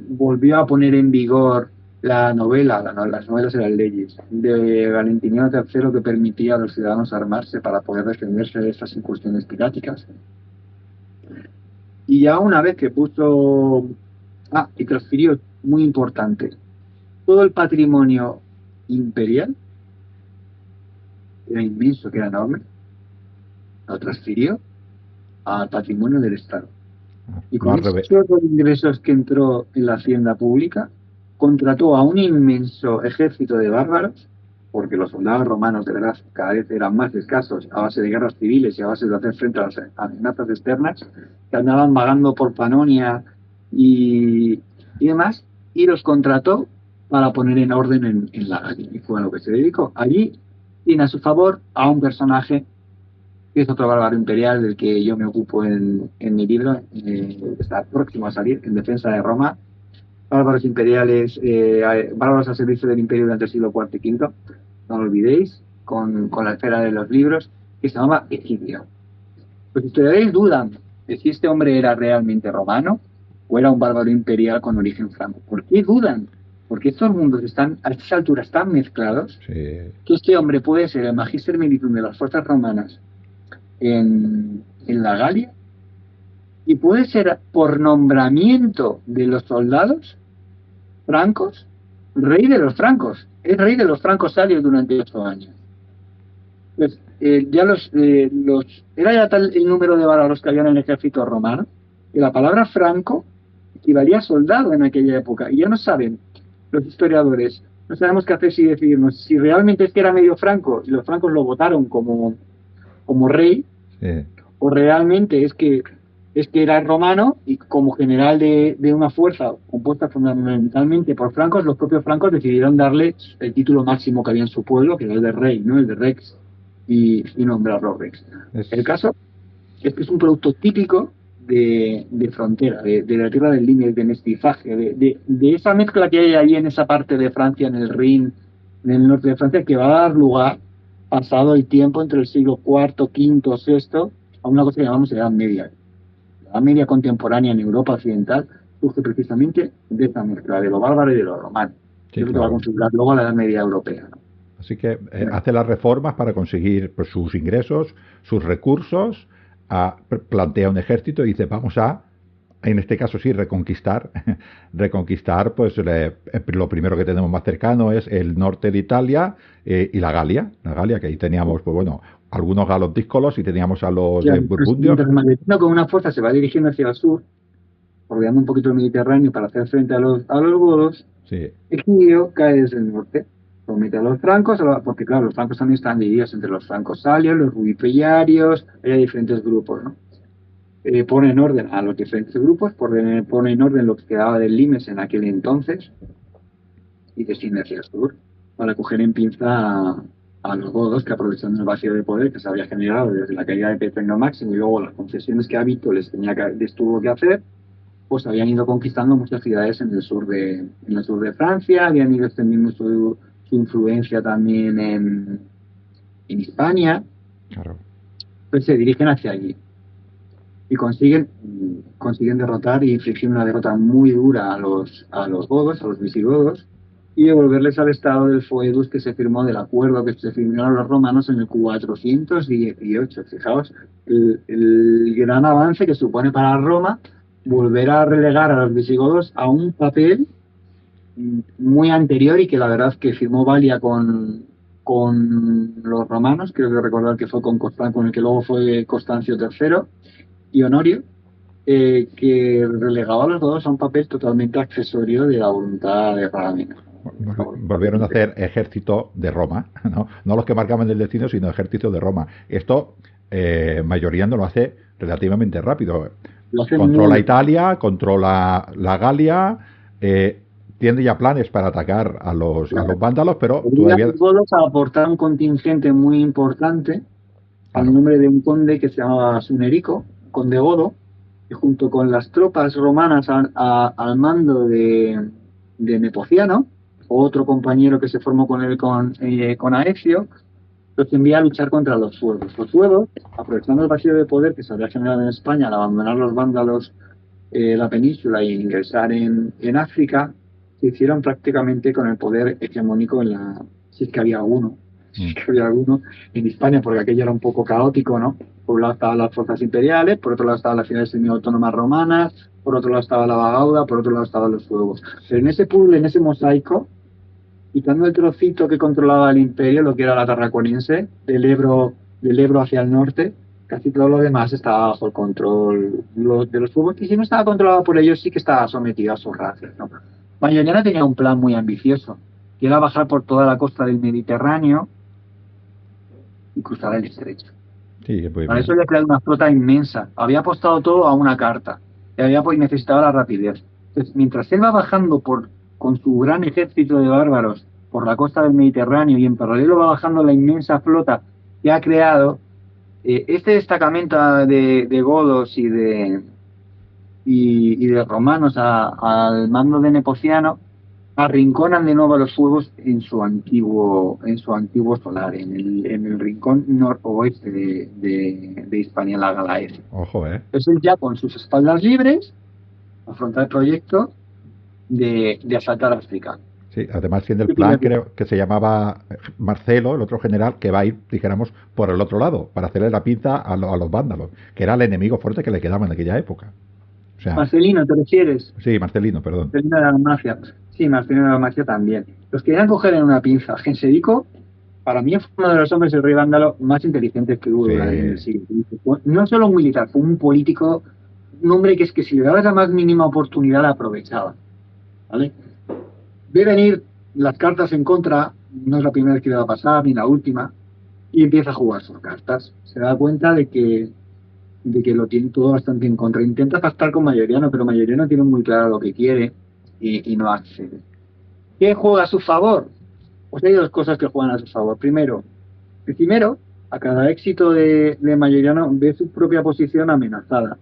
Volvió a poner en vigor la novela, las novelas eran leyes, de Valentiniano III que permitía a los ciudadanos armarse para poder defenderse de estas incursiones piráticas. Y ya una vez que puso, y transfirió, muy importante, todo el patrimonio imperial, que era inmenso, que era enorme, lo transfirió al patrimonio del Estado. Y Lo con ha esos reve- ingresos que entró en la hacienda pública, contrató a un inmenso ejército de bárbaros, porque los soldados romanos de verdad cada vez eran más escasos a base de guerras civiles y a base de hacer frente a las amenazas externas, que andaban vagando por Panonia y demás, y los contrató para poner en orden en la Galia. Y fue a lo que se dedicó. Allí tiene a su favor a un personaje que es otro bárbaro imperial del que yo me ocupo en mi libro, que está próximo a salir, En defensa de Roma. Bárbaros imperiales, bárbaros al servicio del imperio durante el siglo IV y V, no lo olvidéis, con la esfera de los libros, que se llamaba Escidio. Los historiadores dudan de si este hombre era realmente romano o era un bárbaro imperial con origen franco. ¿Por qué dudan? Porque estos mundos están a estas alturas tan mezclados sí, que este hombre puede ser el magister militum de las fuerzas romanas en la Galia y puede ser por nombramiento de los soldados francos, rey de los francos. Es rey de los francos salios durante 8 años. Pues, era ya tal el número de bárbaros que había en el ejército romano que la palabra franco equivalía a soldado en aquella época. Y ya no saben los historiadores, no sabemos qué hacer si decidirnos si realmente es que era medio franco y los francos lo votaron como rey, sí. o realmente es que era romano y como general de una fuerza compuesta fundamentalmente por francos, los propios francos decidieron darle el título máximo que había en su pueblo, que era el de rey, ¿no? El de rex, y nombrarlo rex. El Es, caso es que es un producto típico de frontera, de la tierra del límite, de mestizaje, de esa mezcla que hay ahí en esa parte de Francia, en el Rin, en el norte de Francia, que va a dar lugar, pasado el tiempo entre el siglo IV, V, VI, a una cosa que llamamos Edad Media. La Edad Media contemporánea en Europa occidental surge precisamente de esa mezcla, de lo bárbaro y de lo romano. sí, Es lo que va a claro. configurar luego la Edad Media europea, ¿no? Así que hace las reformas para conseguir pues, sus ingresos, sus recursos, plantea un ejército y dice, vamos a, en este caso sí, reconquistar, pues lo primero que tenemos más cercano es el norte de Italia y la Galia, que ahí teníamos, pues bueno, algunos galos díscolos y teníamos a los Ya, pues, burgundios. mientras Magnetino con una fuerza se va dirigiendo hacia el sur, rodeando un poquito el Mediterráneo para hacer frente a los godos, Sí, Egidio cae desde el norte, somete a los francos, porque claro, los francos también están divididos entre los francos salios, los rubipellarios, hay diferentes grupos, ¿no? Pone en orden a los diferentes grupos, pone en orden lo que quedaba del Limes en aquel entonces y desciende hacia el sur para coger en pinza a los godos que aprovechando el vacío de poder que se había generado desde la caída de Petrino Máximo y luego las concesiones que Hábito les tuvo que hacer, pues habían ido conquistando muchas ciudades en el sur de Francia, habían ido extendiendo su influencia también en Hispania, claro. pues se dirigen hacia allí y consiguen derrotar y infligir una derrota muy dura a los godos, a los visigodos, y devolverles al estado del foedus que se firmó del acuerdo que se firmaron los romanos en el 418. Fijaos el gran avance que supone para Roma volver a relegar a los visigodos a un papel muy anterior y que la verdad que firmó Valia con los romanos, creo que recordar que fue con el que luego fue Constancio III y Honorio, que relegaba a los godos a un papel totalmente accesorio de la voluntad de Rávena. Volvieron a hacer ejército de Roma, ¿no? No los que marcaban el destino, sino ejército de Roma. Esto Mayoriano lo hace relativamente rápido. Controla Italia, controla la Galia, tiene ya planes para atacar a los vándalos, pero todavía... Los godos a aportar un contingente muy importante al nombre de un conde que se llamaba Sunerico, conde godo, que junto con las tropas romanas al mando de Nepociano, otro compañero que se formó con él con Aecio, los envía a luchar contra los suevos. Los suevos, aprovechando el vacío de poder que se había generado en España al abandonar los vándalos la península y ingresar en África, se hicieron prácticamente con el poder hegemónico si es que había alguno, en Hispania, porque aquello era un poco caótico, ¿no? Por un lado estaban las fuerzas imperiales, por otro lado estaban las ciudades semiautónomas romanas, por otro lado estaba la Bagauda, por otro lado estaban los suevos. Pero en ese puzzle, en ese mosaico, quitando el trocito que controlaba el imperio, lo que era la Tarraconense, del Ebro hacia el norte, casi todo lo demás estaba bajo el control de los suevos, y si no estaba controlado por ellos, sí que estaba sometido a sus razas, ¿no? Mayoriano tenía un plan muy ambicioso, que era bajar por toda la costa del Mediterráneo y cruzar el estrecho. Sí, para eso había creado una flota inmensa, había apostado todo a una carta, y necesitaba la rapidez. Entonces, mientras él va bajando con su gran ejército de bárbaros por la costa del Mediterráneo y en paralelo va bajando la inmensa flota que ha creado, este destacamento de godos y de romanos al mando de Nepociano arrinconan de nuevo a los suevos en su antiguo solar, en el rincón noroeste de Hispania, la Galaecia. Ojo, Entonces ya con sus espaldas libres afronta el proyecto de asaltar África. Sí, además tiene el plan, creo que se llamaba Marcelo, el otro general, que va a ir, dijéramos, por el otro lado, para hacerle la pinza a los vándalos, que era el enemigo fuerte que le quedaba en aquella época. O sea, Marcelino, ¿te refieres? Sí, Marcelino, perdón. Marcelino de la Dalmacia. Sí, Marcelino de la Dalmacia también. Los querían coger en una pinza. Genserico, para mí, fue uno de los hombres del rey vándalo más inteligentes que hubo en el siglo. No solo un militar, fue un político, un hombre que es que si le dabas la más mínima oportunidad la aprovechaba. ¿Vale? Ve venir las cartas en contra, no es la primera vez que le va a pasar, ni la última, y empieza a jugar sus cartas. Se da cuenta de que lo tiene todo bastante en contra. Intenta pactar con Mayoriano, pero Mayoriano tiene muy claro lo que quiere y no accede. ¿Qué juega a su favor? Pues hay dos cosas que juegan a su favor. Primero, a cada éxito de Mayoriano ve su propia posición amenazada.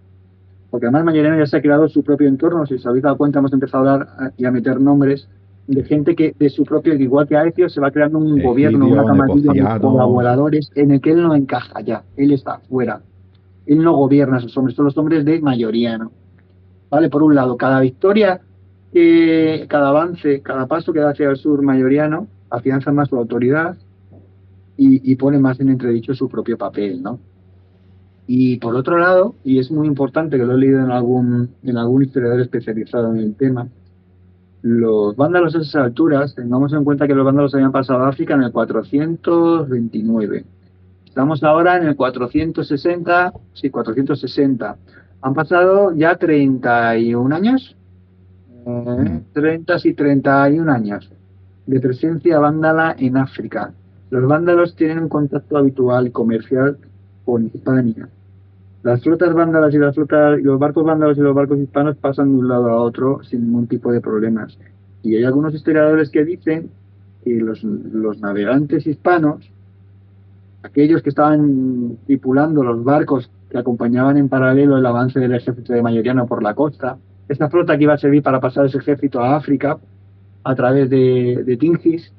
Porque además Mayoriano ya se ha creado su propio entorno. Si os habéis dado cuenta, hemos empezado a hablar y a meter nombres de gente que de su propio, igual que Aecio, se va creando un gobierno, una camarilla de colaboradores en el que él no encaja ya. Él está fuera. Él no gobierna a sus hombres, son los hombres de Mayoriano. ¿Vale? Por un lado, cada victoria, cada avance, cada paso que da hacia el sur Mayoriano, afianza más su autoridad y pone más en entredicho su propio papel, ¿no? Y por otro lado, y es muy importante que lo he leído en algún historiador especializado en el tema, los vándalos a esas alturas, tengamos en cuenta que los vándalos habían pasado a África en el 429. Estamos ahora en el 460, sí, 460. Han pasado ya 31 años, Mm. 30 y 31 años de presencia vándala en África. Los vándalos tienen un contacto habitual y comercial con Hispania. Las flotas vándalas y los barcos vándalos y los barcos hispanos pasan de un lado a otro sin ningún tipo de problemas. Y hay algunos historiadores que dicen que los navegantes hispanos, aquellos que estaban tripulando los barcos que acompañaban en paralelo el avance del ejército de Mayoriano por la costa, esta flota que iba a servir para pasar ese ejército a África a través de Tingis,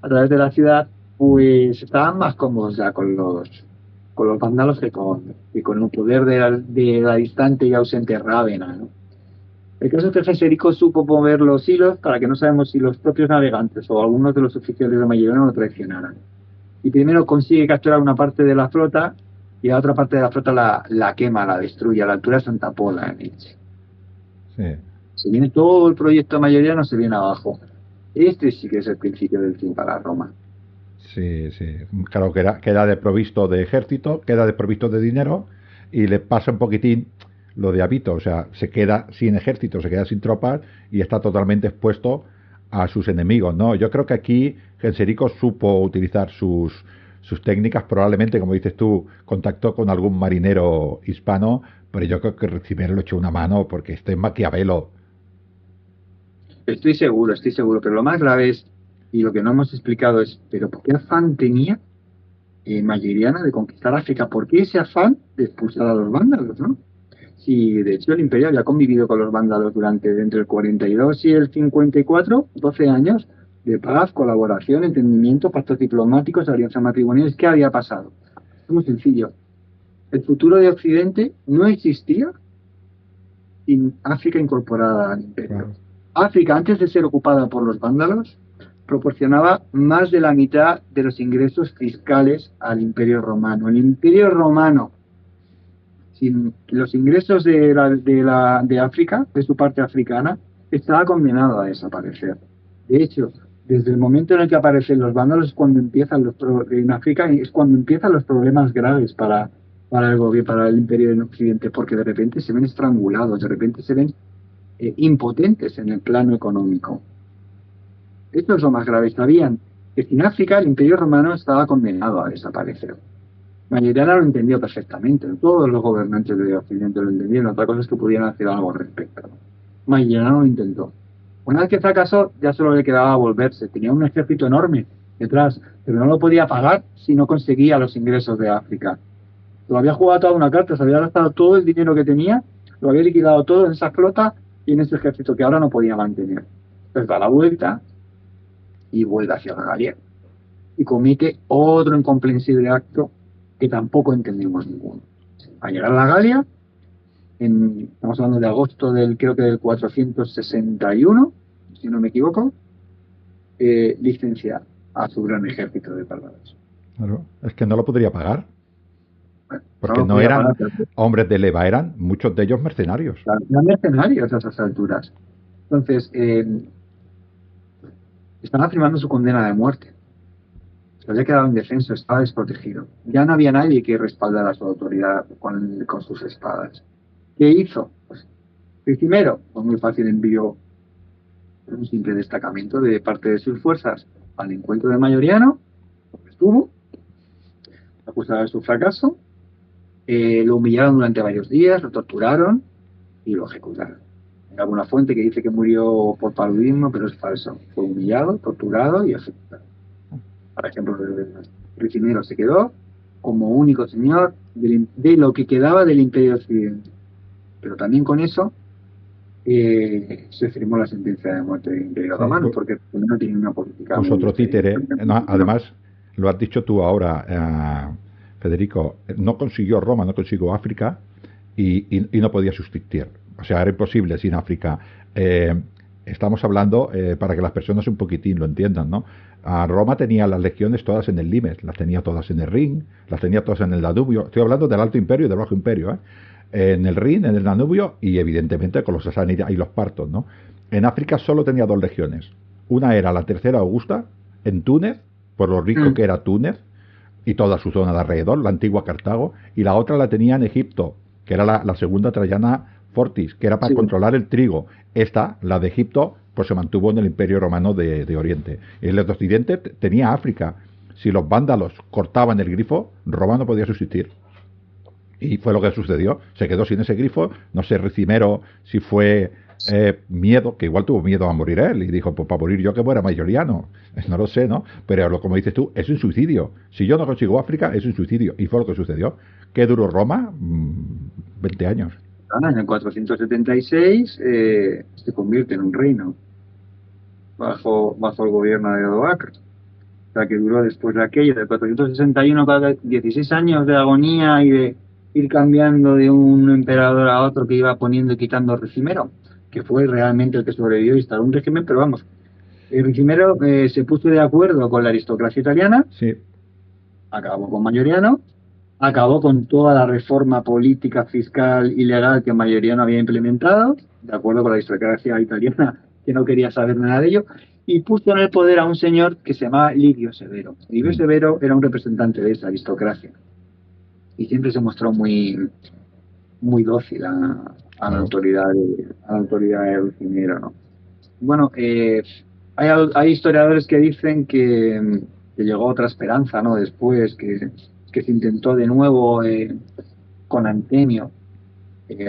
a través de la ciudad, pues estaban más cómodos ya con los vándalos que con el poder de la distante y ausente Rávena, ¿no? El caso es que Genserico supo mover los hilos para que no sabemos si los propios navegantes o algunos de los oficiales de Mayoriano lo traicionaran. Y primero consigue capturar una parte de la flota y la otra parte de la flota la quema, la destruye a la altura de Santa Pola, en Elche. Sí. Se viene todo el proyecto Mayoriano, se viene abajo. Este sí que es el principio del fin para Roma. Sí, sí. Claro, queda desprovisto de ejército, queda desprovisto de dinero y le pasa un poquitín lo de Avito. O sea, se queda sin ejército, se queda sin tropas y está totalmente expuesto a sus enemigos, ¿no? Yo creo que aquí Genserico supo utilizar sus técnicas, probablemente, como dices tú, contactó con algún marinero hispano, pero yo creo que Ricimer lo echó una mano porque este es Maquiavelo. Estoy seguro, pero lo más grave es, y lo que no hemos explicado es, pero ¿por qué afán tenía Mayeriana de conquistar África? ¿Por qué ese afán de expulsar a los vándalos, no? Si de hecho el imperio había convivido con los vándalos durante entre el 42 y el 54, 12 años de paz, colaboración, entendimiento, pactos diplomáticos, alianzas matrimoniales. ¿Qué había pasado? Es muy sencillo. El futuro de Occidente no existía sin África incorporada al imperio. Claro. África, antes de ser ocupada por los vándalos, proporcionaba más de la mitad de los ingresos fiscales al imperio romano. El imperio romano, sin los ingresos de África, de su parte africana, estaba condenado a desaparecer. De hecho, desde el momento en el que aparecen los vándalos es cuando empiezan en África, es cuando empiezan los problemas graves para el gobierno, para el imperio en Occidente, porque de repente se ven estrangulados, de repente se ven impotentes en el plano económico. Esto es lo más grave. Sabían que sin África el imperio romano estaba condenado a desaparecer. Mayeriana lo entendió perfectamente, todos los gobernantes de Occidente lo entendieron, otra cosa es que pudieran hacer algo al respecto. Mayeriana lo intentó. Una vez que fracasó, ya solo le quedaba volverse. Tenía un ejército enorme detrás, pero no lo podía pagar si no conseguía los ingresos de África. Lo había jugado toda una carta, se había gastado todo el dinero que tenía, lo había liquidado todo en esa flota y en ese ejército que ahora no podía mantener. Entonces da la vuelta y vuelve hacia la Galia y comete otro incomprensible acto que tampoco entendemos ninguno. Al llegar a la Galia, estamos hablando de agosto creo que del 461, si no me equivoco, licencia a su gran ejército de bárbaros. Claro. Es que no lo podría pagar, Bueno, porque lo no podía eran pagar, pero hombres de leva, eran muchos de ellos mercenarios. eran mercenarios a esas alturas. Entonces, estaba firmando su condena de muerte. Se había quedado indefenso, estaba desprotegido. Ya no había nadie que respaldara su autoridad con sus espadas. ¿Qué hizo? Pues, primero, pues muy fácil, envió un simple destacamento de parte de sus fuerzas al encuentro de Mayoriano, donde estuvo, acusado de su fracaso, lo humillaron durante varios días, lo torturaron y lo ejecutaron. Hay alguna fuente que dice que murió por paludismo, pero es falso. Fue humillado, torturado y ejecutado. Por ejemplo, el prisionero se quedó como único señor de lo que quedaba del Imperio Occidente. Pero también con eso se firmó la sentencia de muerte del Imperio Sí, Romano, porque no tiene una política pues muy otro títere. No, no, además, lo has dicho tú ahora, Federico, no consiguió Roma, no consiguió África y no podía subsistir. O sea, era imposible sin África. estamos hablando, para que las personas un poquitín lo entiendan, ¿no? A Roma tenía las legiones todas en el Limes, las tenía todas en el Rin, las tenía todas en el Danubio. Estoy hablando del Alto Imperio y del Bajo Imperio, ¿eh? En el Rin, en el Danubio y evidentemente con los sasánidas y los partos, ¿no? En África solo tenía dos legiones. Una era la tercera Augusta, en Túnez, por lo rico que era Túnez, y toda su zona de alrededor, la antigua Cartago, y la otra la tenía en Egipto, que era la segunda Traiana Fortis, que era para controlar el trigo. Esta, la de Egipto, pues se mantuvo en el Imperio Romano de Oriente. El de Occidente tenía África. Si los vándalos cortaban el grifo, Roma no podía subsistir. Y fue lo que sucedió. Se quedó sin ese grifo. No sé, Ricimero, si fue miedo, que igual tuvo miedo a morir él. Y dijo, pues para morir yo que muera Mayoriano. No lo sé, ¿no? Pero como dices tú, es un suicidio. Si yo no consigo África, es un suicidio. Y fue lo que sucedió. ¿Qué duró Roma? 20 años. En el 476 se convierte en un reino bajo el gobierno de Odoacro. O sea, que duró después de aquello, del 461, cada 16 años de agonía y de ir cambiando de un emperador a otro que iba poniendo y quitando Ricimero, que fue realmente el que sobrevivió y instaló un régimen, pero vamos, Ricimero se puso de acuerdo con la aristocracia italiana, sí, acabó con Mayoriano, acabó con toda la reforma política, fiscal y legal que Mayoriano había implementado, de acuerdo con la aristocracia italiana, que no quería saber nada de ello, y puso en el poder a un señor que se llamaba Livio Severo. Livio Severo era un representante de esa aristocracia y siempre se mostró muy, muy dócil a la autoridad de Ricimero, ¿no? Bueno, hay historiadores que dicen que llegó otra esperanza, ¿no? Después, que se intentó de nuevo con Antemio.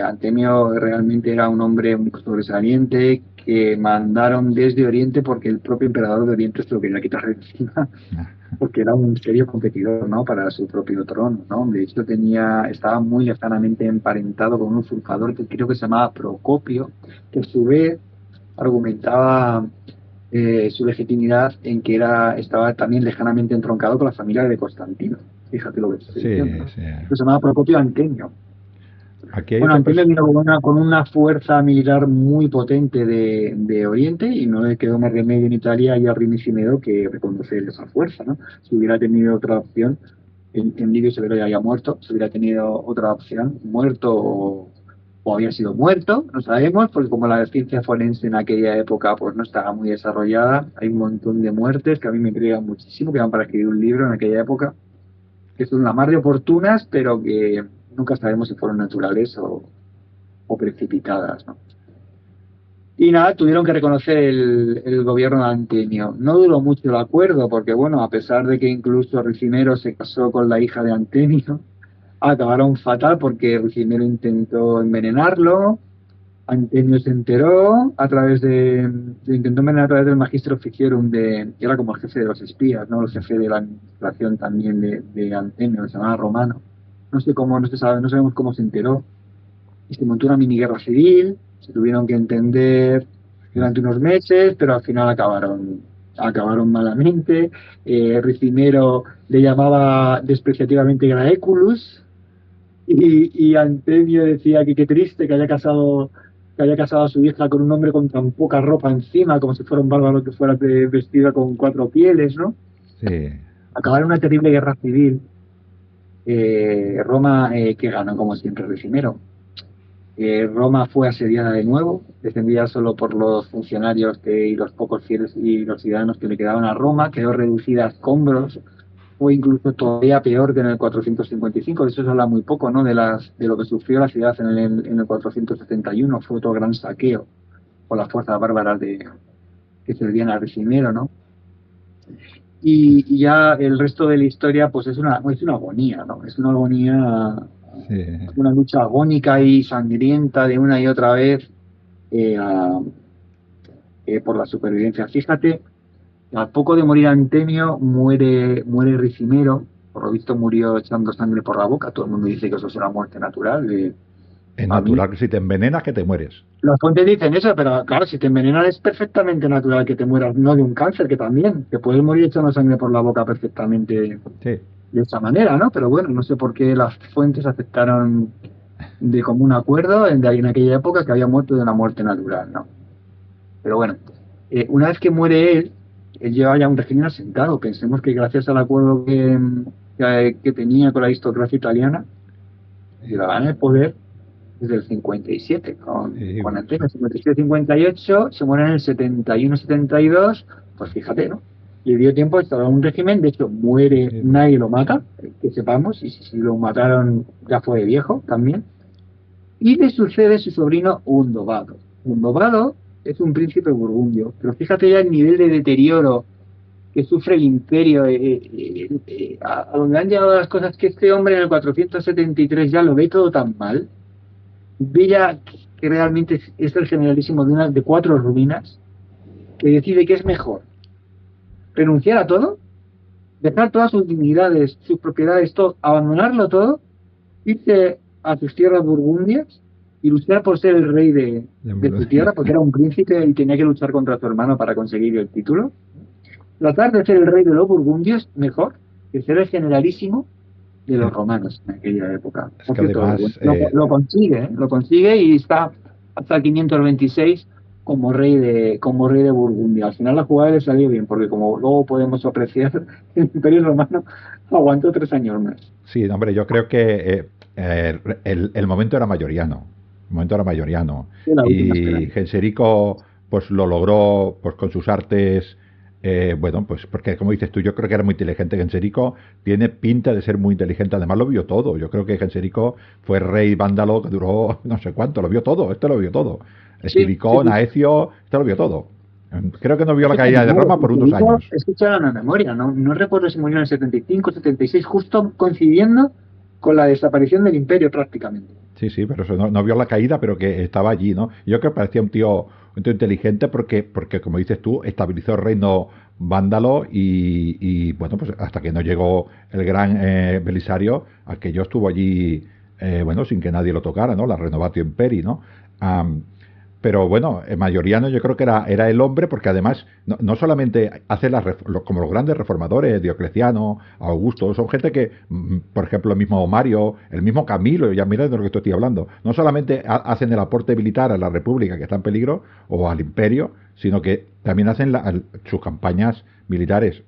Antemio realmente era un hombre muy sobresaliente que mandaron desde Oriente porque el propio emperador de Oriente se lo quería quitar de encima, porque era un serio competidor, ¿no? Para su propio trono, ¿no? De hecho estaba muy lejanamente emparentado con un usurpador que creo que se llamaba Procopio, que a su vez argumentaba su legitimidad en que estaba también lejanamente entroncado con la familia de Constantino. Fíjate lo que estoy diciendo, ¿no? Sí. Se llamaba Procopio Antemio. Aquí hay Bueno, Antemio vino con una fuerza militar muy potente de Oriente y no le quedó más remedio en Italia y a Ricimero que reconocer esa fuerza, ¿no? Si hubiera tenido otra opción, en Livio Severo ya había muerto, si hubiera tenido otra opción, muerto o había sido muerto, no sabemos, porque como la ciencia forense en aquella época pues no estaba muy desarrollada, hay un montón de muertes que a mí me intrigan muchísimo, que van para escribir un libro en aquella época, que son la más de oportunas, pero que nunca sabemos si fueron naturales o precipitadas, ¿no? Y nada, tuvieron que reconocer el gobierno de Antemio. No duró mucho el acuerdo, porque bueno, a pesar de que incluso Ricimero se casó con la hija de Antemio, acabaron fatal porque Ricimero intentó envenenarlo, Antemio se enteró intentó envenenar a través del Magistro Officiorum que era como el jefe de los espías, ¿no? El jefe de la administración también de Antemio, que se llamaba Romano. No sé cómo, no se sabe, no sabemos cómo se enteró. Y se montó una mini guerra civil, se tuvieron que entender durante unos meses, pero al final acabaron malamente. Ricimero le llamaba despreciativamente Graeculus, y Antemio decía que qué triste que haya casado a su hija con un hombre con tan poca ropa encima, como si fuera un bárbaro que fuera vestido con 4 pieles, ¿no? Sí. Acabaron una terrible guerra civil. Roma, que ganó como siempre Ricimero. Roma fue asediada de nuevo, defendida solo por los funcionarios y los pocos fieles y los ciudadanos que le quedaban a Roma, quedó reducida a escombros. Fue incluso todavía peor que en el 455, de eso se habla muy poco, ¿no? De lo que sufrió la ciudad en el 471, fue otro gran saqueo por las fuerzas bárbaras que servían a Ricimero, ¿no? Y ya el resto de la historia, pues es una agonía, ¿no? Es una agonía, una lucha agónica y sangrienta de una y otra vez por la supervivencia. Fíjate, al poco de morir Antemio, muere Ricimero. Por lo visto murió echando sangre por la boca. Todo el mundo dice que eso es una muerte natural. Es natural que si te envenenas que te mueres. Las fuentes dicen eso, pero claro, si te envenenas es perfectamente natural que te mueras, no de un cáncer, que también, que puedes morir echando sangre por la boca perfectamente de esa manera, ¿no? Pero bueno, no sé por qué las fuentes aceptaron de común acuerdo en aquella época que había muerto de una muerte natural, ¿no? Pero bueno, una vez que muere él lleva ya un régimen asentado. Pensemos que gracias al acuerdo que tenía con la aristocracia italiana, llevaban el poder desde el 57, Y, con Atenas, 57-58, se muere en el 71-72, pues fíjate, ¿no? Le dio tiempo a instaurar un régimen, de hecho muere, sí, nadie lo mata, que sepamos, y si lo mataron ya fue de viejo también, y le sucede su sobrino Undovado. Undovado es un príncipe burgundio, pero fíjate ya el nivel de deterioro que sufre el imperio, a donde han llegado las cosas, que este hombre en el 473 ya lo ve todo tan mal, ve ya que realmente es el generalísimo de 4 ruinas, que decide que es mejor renunciar a todo, dejar todas sus dignidades, sus propiedades, todo, abandonarlo todo, irse a sus tierras burgundias y luchar por ser el rey de su tierra, porque era un príncipe y tenía que luchar contra su hermano para conseguir el título. Tratar de ser el rey de los burgundios mejor que ser el generalísimo de los romanos en aquella época. es Por que cierto, además, lo consigue y está hasta el 526 como rey de Burgundia. Al final la jugada le salió bien, porque como luego podemos apreciar, el Imperio Romano aguantó 3 años más. sí, hombre, yo creo que el momento era mayoriano. El momento era mayoriano. Es la última Y esperanza. Genserico, pues lo logró pues con sus artes. Bueno, pues porque como dices tú, yo creo que era muy inteligente Genserico, tiene pinta de ser muy inteligente, además lo vio todo. Yo creo que Genserico fue rey vándalo que duró no sé cuánto, lo vio todo, este lo vio todo. Sí, sí, Silicón, sí. Aecio, este lo vio todo. Creo que no vio la Sí, caída de claro, Roma por unos Federico, años. escucha la memoria, no recuerdo si murió en el 75, 76, justo coincidiendo con la desaparición del imperio prácticamente. Sí, sí, pero eso no vio la caída, pero que estaba allí, ¿no? Yo creo que parecía un tío inteligente porque, como dices tú, estabilizó el reino vándalo bueno, pues hasta que no llegó el gran Belisario, aquello estuvo allí, bueno, sin que nadie lo tocara, ¿no? La Renovatio Imperi, ¿no? Am, pero bueno, Mayoriano yo creo que era el hombre, porque además no solamente hace como los grandes reformadores, Diocleciano, Augusto, son gente que, por ejemplo, el mismo Mario, el mismo Camilo, ya mira de lo que estoy hablando, no solamente hacen el aporte militar a la República que está en peligro o al Imperio, sino que también hacen sus campañas militares.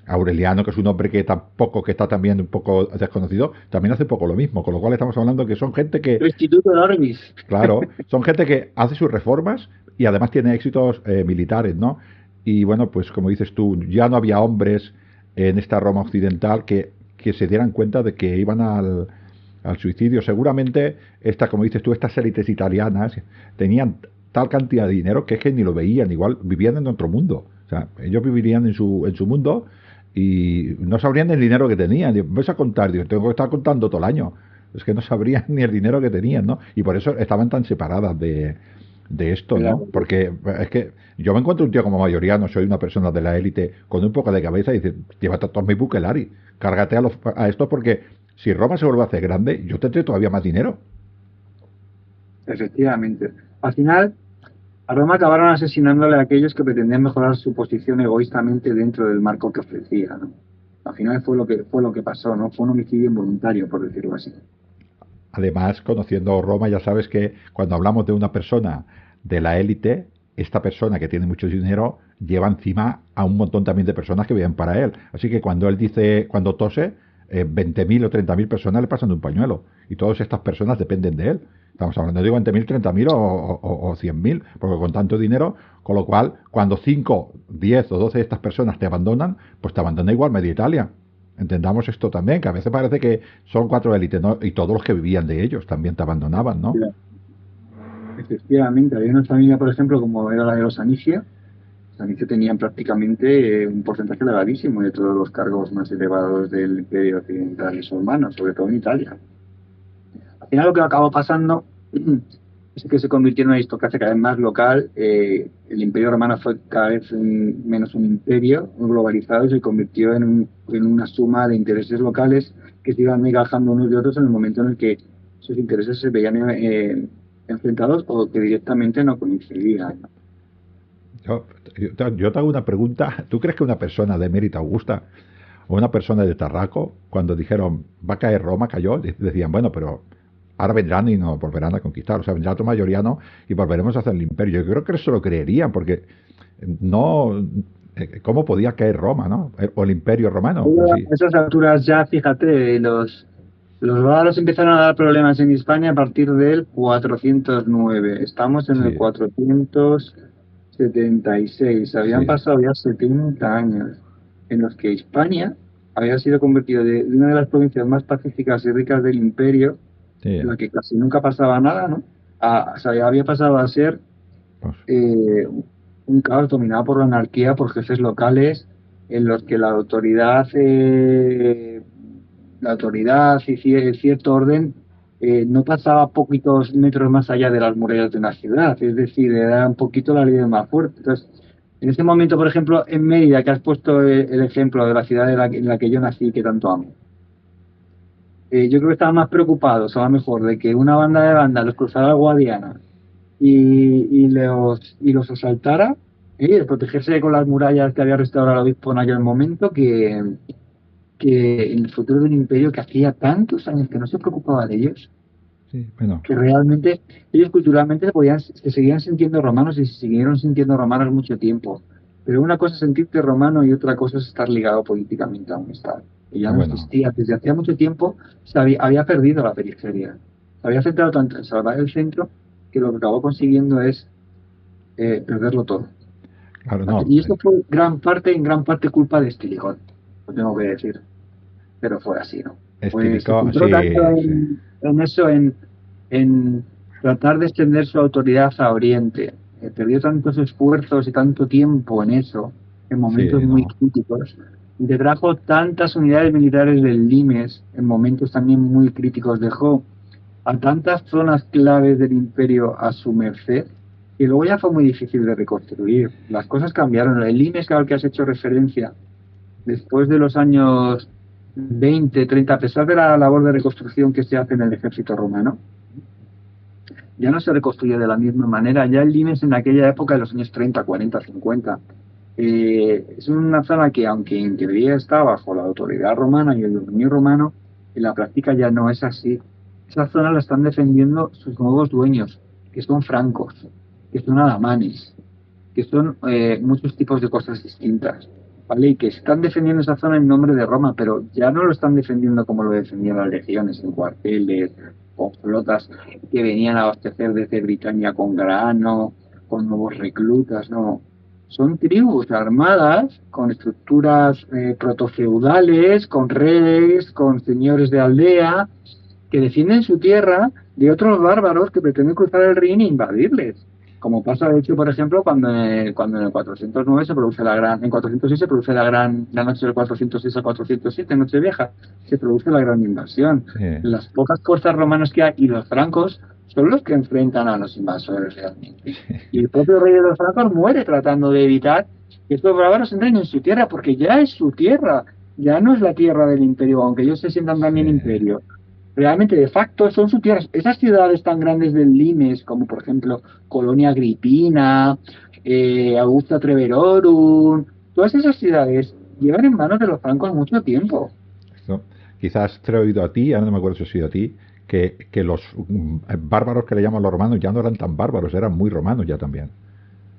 Aureliano, que es un hombre que está también un poco desconocido, también hace un poco lo mismo, con lo cual estamos hablando que son gente que Restituto de Orbis. claro, son gente que hace sus reformas y además tiene éxitos militares, ¿no? Y bueno, pues como dices tú, ya no había hombres en esta Roma occidental que se dieran cuenta de que iban al suicidio. Seguramente, como dices tú, estas élites italianas tenían tal cantidad de dinero que es que ni lo veían, igual vivían en otro mundo. O sea, ellos vivirían en su mundo y no sabrían el dinero que tenían. Ves a contar, digo, tengo que estar contando todo el año. Es que no sabrían ni el dinero que tenían, ¿no? Y por eso estaban tan separadas de esto, ¿no? Porque es que yo me encuentro un tío como Mayoriano, soy una persona de la élite con un poco de cabeza y dice, llévate a todos mis buquelari, cárgate a estos porque si Roma se vuelve a hacer grande, yo tendré todavía más dinero. Efectivamente. Al final, a Roma acabaron asesinándole a aquellos que pretendían mejorar su posición egoístamente dentro del marco que ofrecía, ¿no? Al final fue lo que pasó, ¿no? Fue un homicidio involuntario, por decirlo así. Además, conociendo Roma, ya sabes que cuando hablamos de una persona de la élite, esta persona que tiene mucho dinero lleva encima a un montón también de personas que viven para él. Así que cuando él dice, cuando tose, 20.000 o 30.000 personas le pasan de un pañuelo. Y todas estas personas dependen de él. Estamos hablando de 20.000, 30.000 o 100.000, porque con tanto dinero, con lo cual, cuando 5, 10 o 12 de estas personas te abandonan, pues te abandona igual media Italia. Entendamos esto también, que a veces parece que son 4 élites, ¿no? Y todos los que vivían de ellos también te abandonaban, ¿no? Efectivamente, había una familia, por ejemplo, como era la de los Anicia. Los Anicia tenían prácticamente un porcentaje elevadísimo de todos los cargos más elevados del Imperio Occidental musulmano, sobre todo en Italia. Al final lo que acabó pasando es que se convirtió en una aristocracia cada vez más local. El Imperio Romano fue cada vez menos un imperio, un globalizado, y se convirtió en una suma de intereses locales que se iban migajando unos de otros en el momento en el que sus intereses se veían enfrentados o que directamente no coincidían. Yo, yo te hago una pregunta. ¿Tú crees que una persona de Mérita Augusta o una persona de Tarraco, cuando dijeron va a caer Roma, cayó, decían, bueno, pero ahora vendrán y nos volverán a conquistar, o sea, vendrá otro mayoriano y volveremos a hacer el imperio. Yo creo que eso lo creerían, porque no, ¿cómo podía caer Roma, no? O el imperio romano en sí. A esas alturas ya, fíjate, los bárbaros empezaron a dar problemas en España a partir del 409. Estamos en el Sí, 476. Habían sí, pasado ya 70 años en los que España había sido convertida de una de las provincias más pacíficas y ricas del imperio, sí, en la que casi nunca pasaba nada, ¿no? O sea, ya había pasado a ser pues, eh, un caos dominado por la anarquía, por jefes locales, en los que la autoridad y cierto orden no pasaba poquitos metros más allá de las murallas de una ciudad, es decir, era un poquito la ley del más fuerte. Entonces, en ese momento, por ejemplo, en Mérida, que has puesto el ejemplo de la ciudad en la que yo nací, que tanto amo, yo creo que estaban más preocupados, a lo mejor, de que una banda de bandas cruzara el Guadiana y los asaltara, y de protegerse con las murallas que había restaurado el obispo en aquel momento, que en el futuro de un imperio que hacía tantos años que no se preocupaba de ellos, sí, bueno, que realmente ellos culturalmente se seguían sintiendo romanos y se siguieron sintiendo romanos mucho tiempo. Pero una cosa es sentirte romano y otra cosa es estar ligado políticamente a un Estado. Y ya no bueno, existía. Desde hacía mucho tiempo había perdido la periferia. Se había centrado tanto en salvar el centro que lo que acabó consiguiendo es perderlo todo. claro, no, Y esto fue en gran parte culpa de Estiligón, lo tengo que decir. Pero fue así, ¿no? Pues se estílico, centró tanto sí, sí, en eso, en tratar de extender su autoridad a Oriente. Perdió tantos esfuerzos y tanto tiempo en eso, en momentos sí, muy no, críticos, y que trajo tantas unidades militares del Limes en momentos también muy críticos. Dejó a tantas zonas claves del imperio a su merced, y luego ya fue muy difícil de reconstruir. Las cosas cambiaron. El Limes, al que has hecho referencia, después de los años 20, 30, a pesar de la labor de reconstrucción que se hace en el ejército romano, ya no se reconstruye de la misma manera. Ya el Limes en aquella época, de los años 30, 40, 50, es una zona que, aunque en teoría está bajo la autoridad romana y el dominio romano, en la práctica ya no es así. Esa zona la están defendiendo sus nuevos dueños, que son francos, que son alamanes, que son muchos tipos de cosas distintas, ¿vale? Y que están defendiendo esa zona en nombre de Roma, pero ya no lo están defendiendo como lo defendían las legiones, en cuarteles, con flotas que venían a abastecer desde Britania con grano, con nuevos reclutas, no. Son tribus armadas con estructuras protofeudales, con reyes, con señores de aldea, que defienden su tierra de otros bárbaros que pretenden cruzar el Rin e invadirles. Como pasa, de hecho, por ejemplo, cuando en el 409 se produce en 406 se produce la noche del 406 al 407, Nochevieja, se produce la gran invasión. sí, Las pocas fuerzas romanas que hay y los francos son los que enfrentan a los invasores realmente. Y el propio rey de los francos muere tratando de evitar que estos bárbaros entren en su tierra, porque ya es su tierra, ya no es la tierra del imperio, aunque ellos se sientan también sí. imperio. Realmente, de facto, son sus tierras. Esas ciudades tan grandes del Limes, como por ejemplo Colonia Agripina, Augusta Treverorum, todas esas ciudades llevan en manos de los francos mucho tiempo. Esto, quizás te he oído a ti, ahora no me acuerdo si he oído a ti, que los bárbaros que le llaman los romanos ya no eran tan bárbaros, eran muy romanos ya también.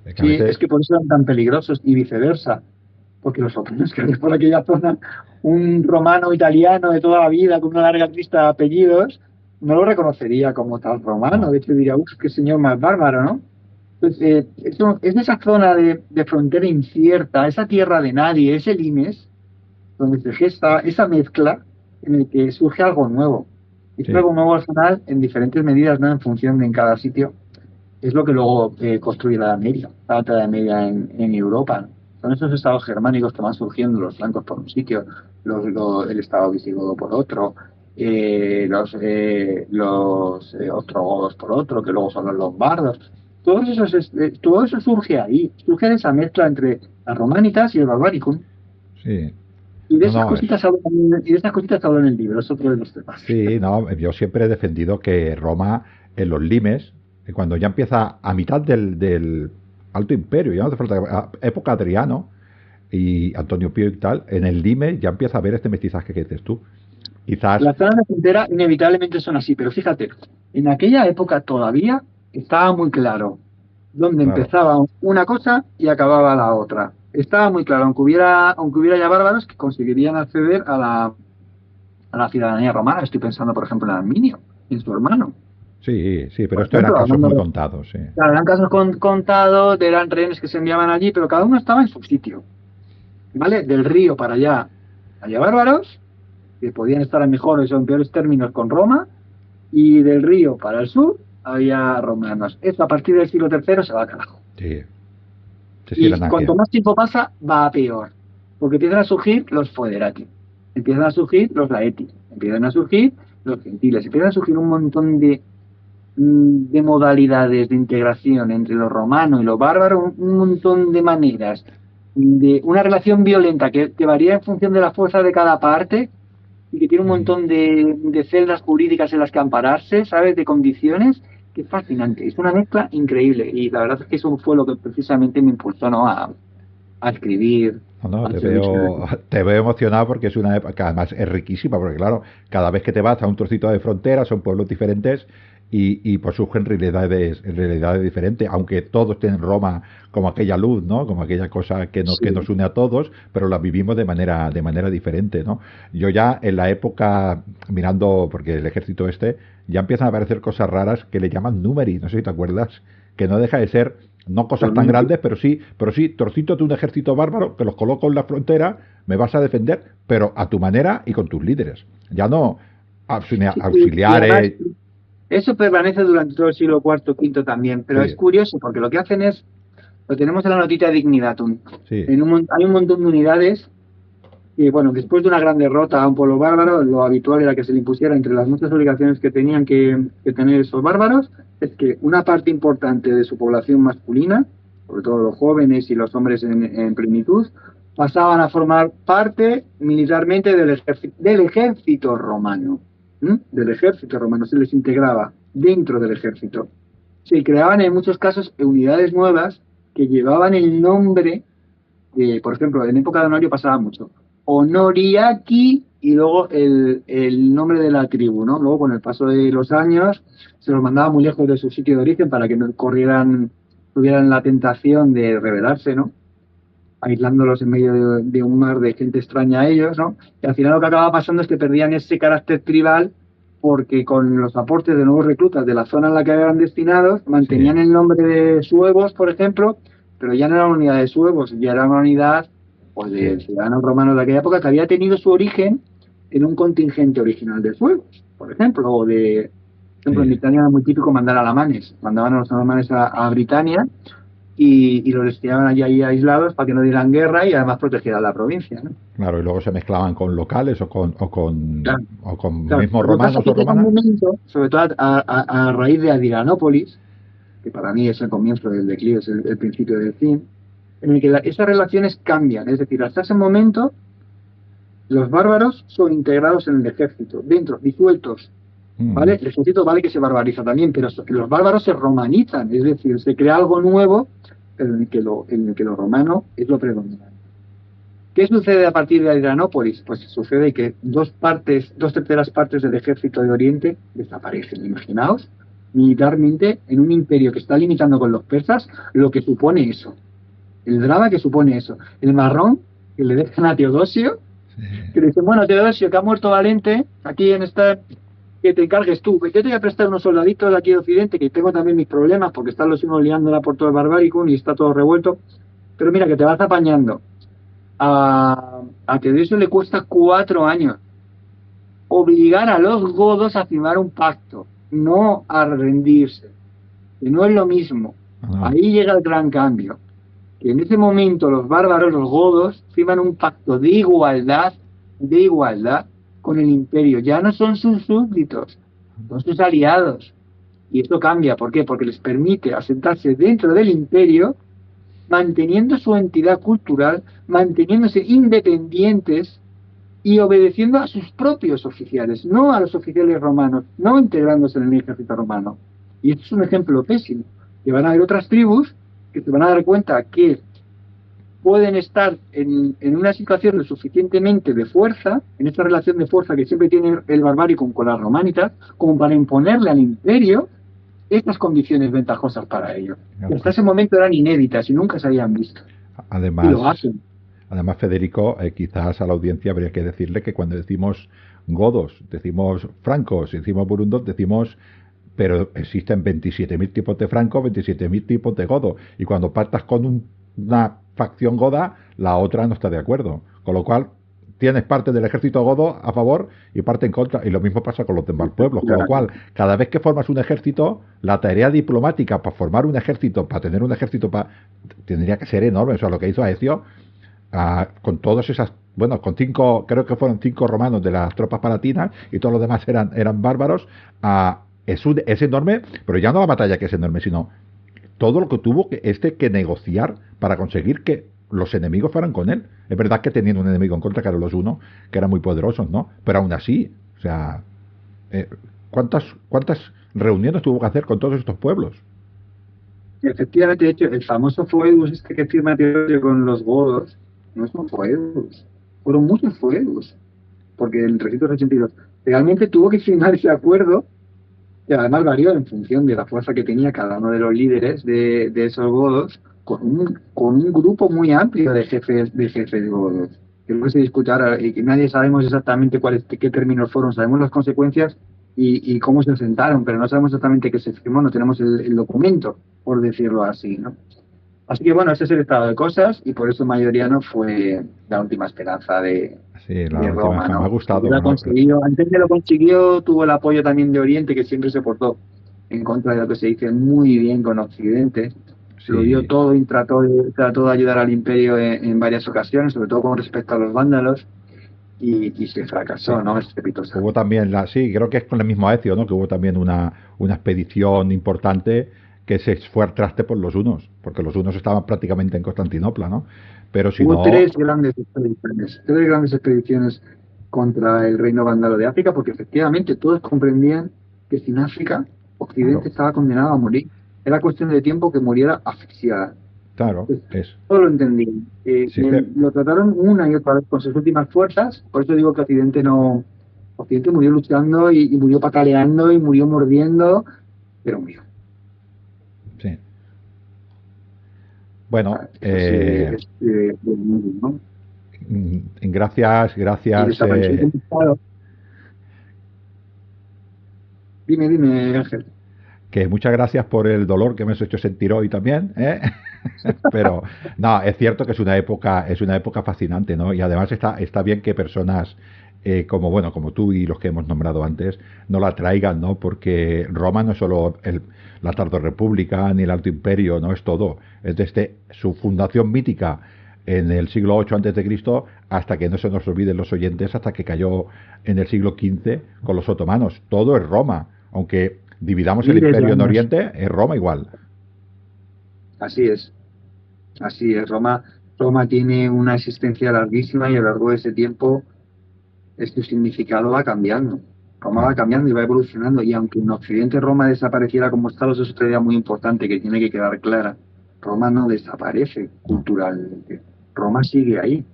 Que a Sí, veces, es que por eso eran tan peligrosos y viceversa, porque los otros que hay por aquella zona, un romano italiano de toda la vida con una larga lista de apellidos, no lo reconocería como tal romano. no, De hecho, diría, uff, qué señor más bárbaro, ¿no? Pues, es esa zona de frontera incierta, esa tierra de nadie, ese limes, donde se gesta esa mezcla en el que surge algo nuevo. Y es sí, algo nuevo al final en diferentes medidas, ¿no? En función de en cada sitio. Es lo que luego construye la Edad Media, la Alta Edad Media en Europa, ¿no? Son esos estados germánicos que van surgiendo, los francos por un sitio, el estado visigodo por otro, los ostrogodos por otro, que luego son los lombardos. Todo eso surge ahí, surge de esa mezcla entre las romanitas y el barbaricum. sí. Y de No, esas no, cositas hablo, y de esas cositas hablo en el libro, es otro de los temas. sí, no, yo siempre he defendido que Roma, en los limes, cuando ya empieza a mitad del Alto Imperio, ya no hace falta, época Adriano y Antonio Pío y tal, en el lime ya empieza a ver este mestizaje que dices tú. Quizás, Las zonas de frontera inevitablemente son así, pero fíjate, en aquella época todavía estaba muy claro dónde claro, empezaba una cosa y acababa la otra. Estaba muy claro, aunque hubiera ya bárbaros que conseguirían acceder a la ciudadanía romana. Estoy pensando, por ejemplo, en Arminio, en su hermano. sí, sí, pero Por esto eran ejemplo, casos hablando muy de, contados, sí. claro, eran casos contados, eran rehenes que se enviaban allí, pero cada uno estaba en su sitio, ¿vale? Del río para allá había bárbaros, que podían estar en mejores o en peores términos con Roma, y del río para el sur había romanos. Esto a partir del siglo III se va a carajo. Sí, sí, sí, la Y anarquía. cuanto más tiempo pasa, va a peor. Porque empiezan a surgir los foederati, empiezan a surgir los laeti, empiezan a surgir los gentiles, empiezan a surgir un montón de modalidades de integración entre lo romano y lo bárbaro, un montón de maneras, de una relación violenta que varía en función de la fuerza de cada parte y que tiene un Mm. montón de celdas jurídicas en las que ampararse, ¿sabes? De condiciones, que es fascinante. Es una mezcla increíble y la verdad es que eso fue lo que precisamente me impulsó, ¿no? A escribir, No, no, a hacer mucho. te veo emocionado porque es una época, además es riquísima, porque claro, cada vez que te vas a un trocito de frontera son pueblos diferentes y pues surgen realidades diferentes, aunque todos tienen Roma como aquella luz, ¿no? Como aquella cosa que Sí. nos une a todos, pero la vivimos de manera diferente, ¿no? Yo ya en la época, mirando, porque el ejército este, ya empiezan a aparecer cosas raras que le llaman numeri, no sé si te acuerdas, que no deja de ser no cosas tan grandes, pero sí, trocitos de un ejército bárbaro que los coloco en la frontera, me vas a defender, pero a tu manera y con tus líderes. Ya no Sí, y además, auxiliares. eso permanece durante todo el siglo IV, V también, pero es Sí, curioso porque lo que hacen es, lo tenemos en la notita Dignitatum. sí, Hay un montón de unidades y bueno, después de una gran derrota a un pueblo bárbaro, lo habitual era que se le impusiera entre las muchas obligaciones que tenían que tener esos bárbaros, es que una parte importante de su población masculina, sobre todo los jóvenes y los hombres en plenitud, pasaban a formar parte militarmente del ejército romano. ¿M? Del ejército romano, se les integraba dentro del ejército. Se creaban en muchos casos unidades nuevas que llevaban el nombre por ejemplo, en época de Honorio pasaba mucho. Honoriaki y luego el nombre de la tribu, ¿no? Luego, con el paso de los años, se los mandaba muy lejos de su sitio de origen para que no tuvieran la tentación de rebelarse, ¿no? Aislándolos en medio de un mar de gente extraña a ellos, ¿no? Y al final lo que acaba pasando es que perdían ese carácter tribal porque con los aportes de nuevos reclutas de la zona en la que eran destinados, sí, mantenían el nombre de suevos, por ejemplo, pero ya no era una unidad de suevos, ya era una unidad pues, de sí, ciudadanos romanos de aquella época que había tenido su origen en un contingente original de suevos, por ejemplo, por ejemplo, en sí. Britania era muy típico mandar alamanes, mandaban a los alamanes a Britania y los destinaban allí ahí aislados para que no dieran guerra y además protegieran la provincia, ¿no? Claro, y luego se mezclaban con locales Claro, o con claro. mismos Lo que pasa es romanos que o llega un romanas. momento, sobre todo a raíz de Adrianópolis, que para mí es el comienzo del declive, es el principio del fin, en el que esas relaciones cambian. Es decir, hasta ese momento los bárbaros son integrados en el ejército, dentro, disueltos, ¿vale? Mm, El ejército vale que se barbariza también, pero los bárbaros se romanizan, es decir, se crea algo nuevo, pero en el que lo romano es lo predominante. ¿Qué sucede a partir de Adrianópolis? Pues sucede que dos terceras partes del ejército de Oriente desaparecen. Imaginaos, militarmente, en un imperio que está limitando con los persas, lo que supone eso. El drama que supone eso. El marrón que le dejan a Teodosio, que le dicen, bueno, Teodosio, que ha muerto Valente, aquí en esta, que te encargues tú. Yo te voy a prestar unos soldaditos de aquí de Occidente, que tengo también mis problemas, porque están los unos liándola por todo el Barbaricum y está todo revuelto. Pero mira, que te vas apañando. A Teodosio le cuesta 4 años obligar a los godos a firmar un pacto, no a rendirse, que no es lo mismo. ah, Ahí llega el gran cambio, que en ese momento los bárbaros, los godos, firman un pacto de igualdad con el imperio. Ya no son sus súbditos, son sus aliados. Y esto cambia, ¿por qué? Porque les permite asentarse dentro del imperio manteniendo su entidad cultural, manteniéndose independientes y obedeciendo a sus propios oficiales, no a los oficiales romanos, no integrándose en el ejército romano. Y esto es un ejemplo pésimo, que van a haber otras tribus que se van a dar cuenta que pueden estar en una situación lo suficientemente de fuerza, en esta relación de fuerza que siempre tiene el Barbaricum con las romanitas, como para imponerle al imperio estas condiciones ventajosas para ellos. Que hasta ese momento eran inéditas y nunca se habían visto. Además, y lo hacen. Además, Federico, quizás a la audiencia habría que decirle que cuando decimos godos, decimos francos, decimos burundos, decimos, pero existen 27.000 tipos de francos, 27.000 tipos de godos. Y cuando partas con una facción goda, la otra no está de acuerdo. Con lo cual, tienes parte del ejército godo a favor y parte en contra. Y lo mismo pasa con los demás pueblos. Con lo cual, cada vez que formas un ejército, la tarea diplomática para formar un ejército, para tener un ejército, tendría que ser enorme. O sea, lo que hizo Aecio, con todas esas, bueno, con 5, creo que fueron 5 romanos de las tropas palatinas y todos los demás eran bárbaros, es enorme, pero ya no la batalla que es enorme, sino todo lo que tuvo que negociar para conseguir que los enemigos fueran con él. Es verdad que teniendo un enemigo en contra, que eran los unos, que eran muy poderosos, ¿no? Pero aún así, o sea, ¿cuántas reuniones tuvo que hacer con todos estos pueblos? Efectivamente, de hecho, el famoso foedus que firma Teodosio con los godos, no son foedus, fueron muchos foedus, porque en 382 realmente tuvo que firmar ese acuerdo, que además varió en función de la fuerza que tenía cada uno de los líderes de esos godos, con un grupo muy amplio de jefes godos, que luego se discute ahora y que nadie sabemos exactamente qué términos fueron, sabemos las consecuencias y cómo se asentaron, pero no sabemos exactamente qué se firmó, no tenemos el documento, por decirlo así, ¿no? Así que bueno, ese es el estado de cosas y por eso Mayoriano fue la última esperanza de Roma, ¿no? Me ha gustado. Antes de lo consiguió, tuvo el apoyo también de Oriente, que siempre se portó en contra de lo que se dice muy bien con Occidente. Sí. Lo dio todo y trató de ayudar al imperio en varias ocasiones, sobre todo con respecto a los vándalos. Y se fracasó, ¿no? Estrepitosa. Hubo también creo que es con el mismo Aecio, ¿no? Que hubo también una expedición importante que se fue al traste por los hunos, porque los hunos estaban prácticamente en Constantinopla, ¿no? Pero si hubo tres grandes expediciones contra el reino vándalo de África, porque efectivamente todos comprendían que sin África, Occidente estaba condenado a morir. Era cuestión de tiempo que muriera asfixiada. Claro, todos lo entendían. Lo trataron una y otra vez con sus últimas fuerzas, por eso digo que Occidente murió luchando y murió pataleando y murió mordiendo, pero murió. Sí. Bueno, ¿no? Gracias. Dime, Ángel. Que muchas gracias por el dolor que me has hecho sentir hoy también, ¿eh? Pero no, es cierto que es una época fascinante, ¿no? Y además está bien que personas como tú y los que hemos nombrado antes no la traigan, ¿no? Porque Roma no es solo la tardorrepública ni el Alto Imperio, no es todo. Es desde su fundación mítica en el siglo VIII a.C. hasta que no se nos olviden los oyentes, hasta que cayó en el siglo XV con los otomanos. Todo es Roma, aunque dividamos el imperio en Oriente, es Roma igual. Así es. Roma tiene una existencia larguísima y a lo largo de ese tiempo su significado va cambiando. Roma va cambiando y va evolucionando, y aunque en Occidente Roma desapareciera como Estado, eso es otra idea muy importante que tiene que quedar clara. Roma no desaparece culturalmente. Roma sigue ahí.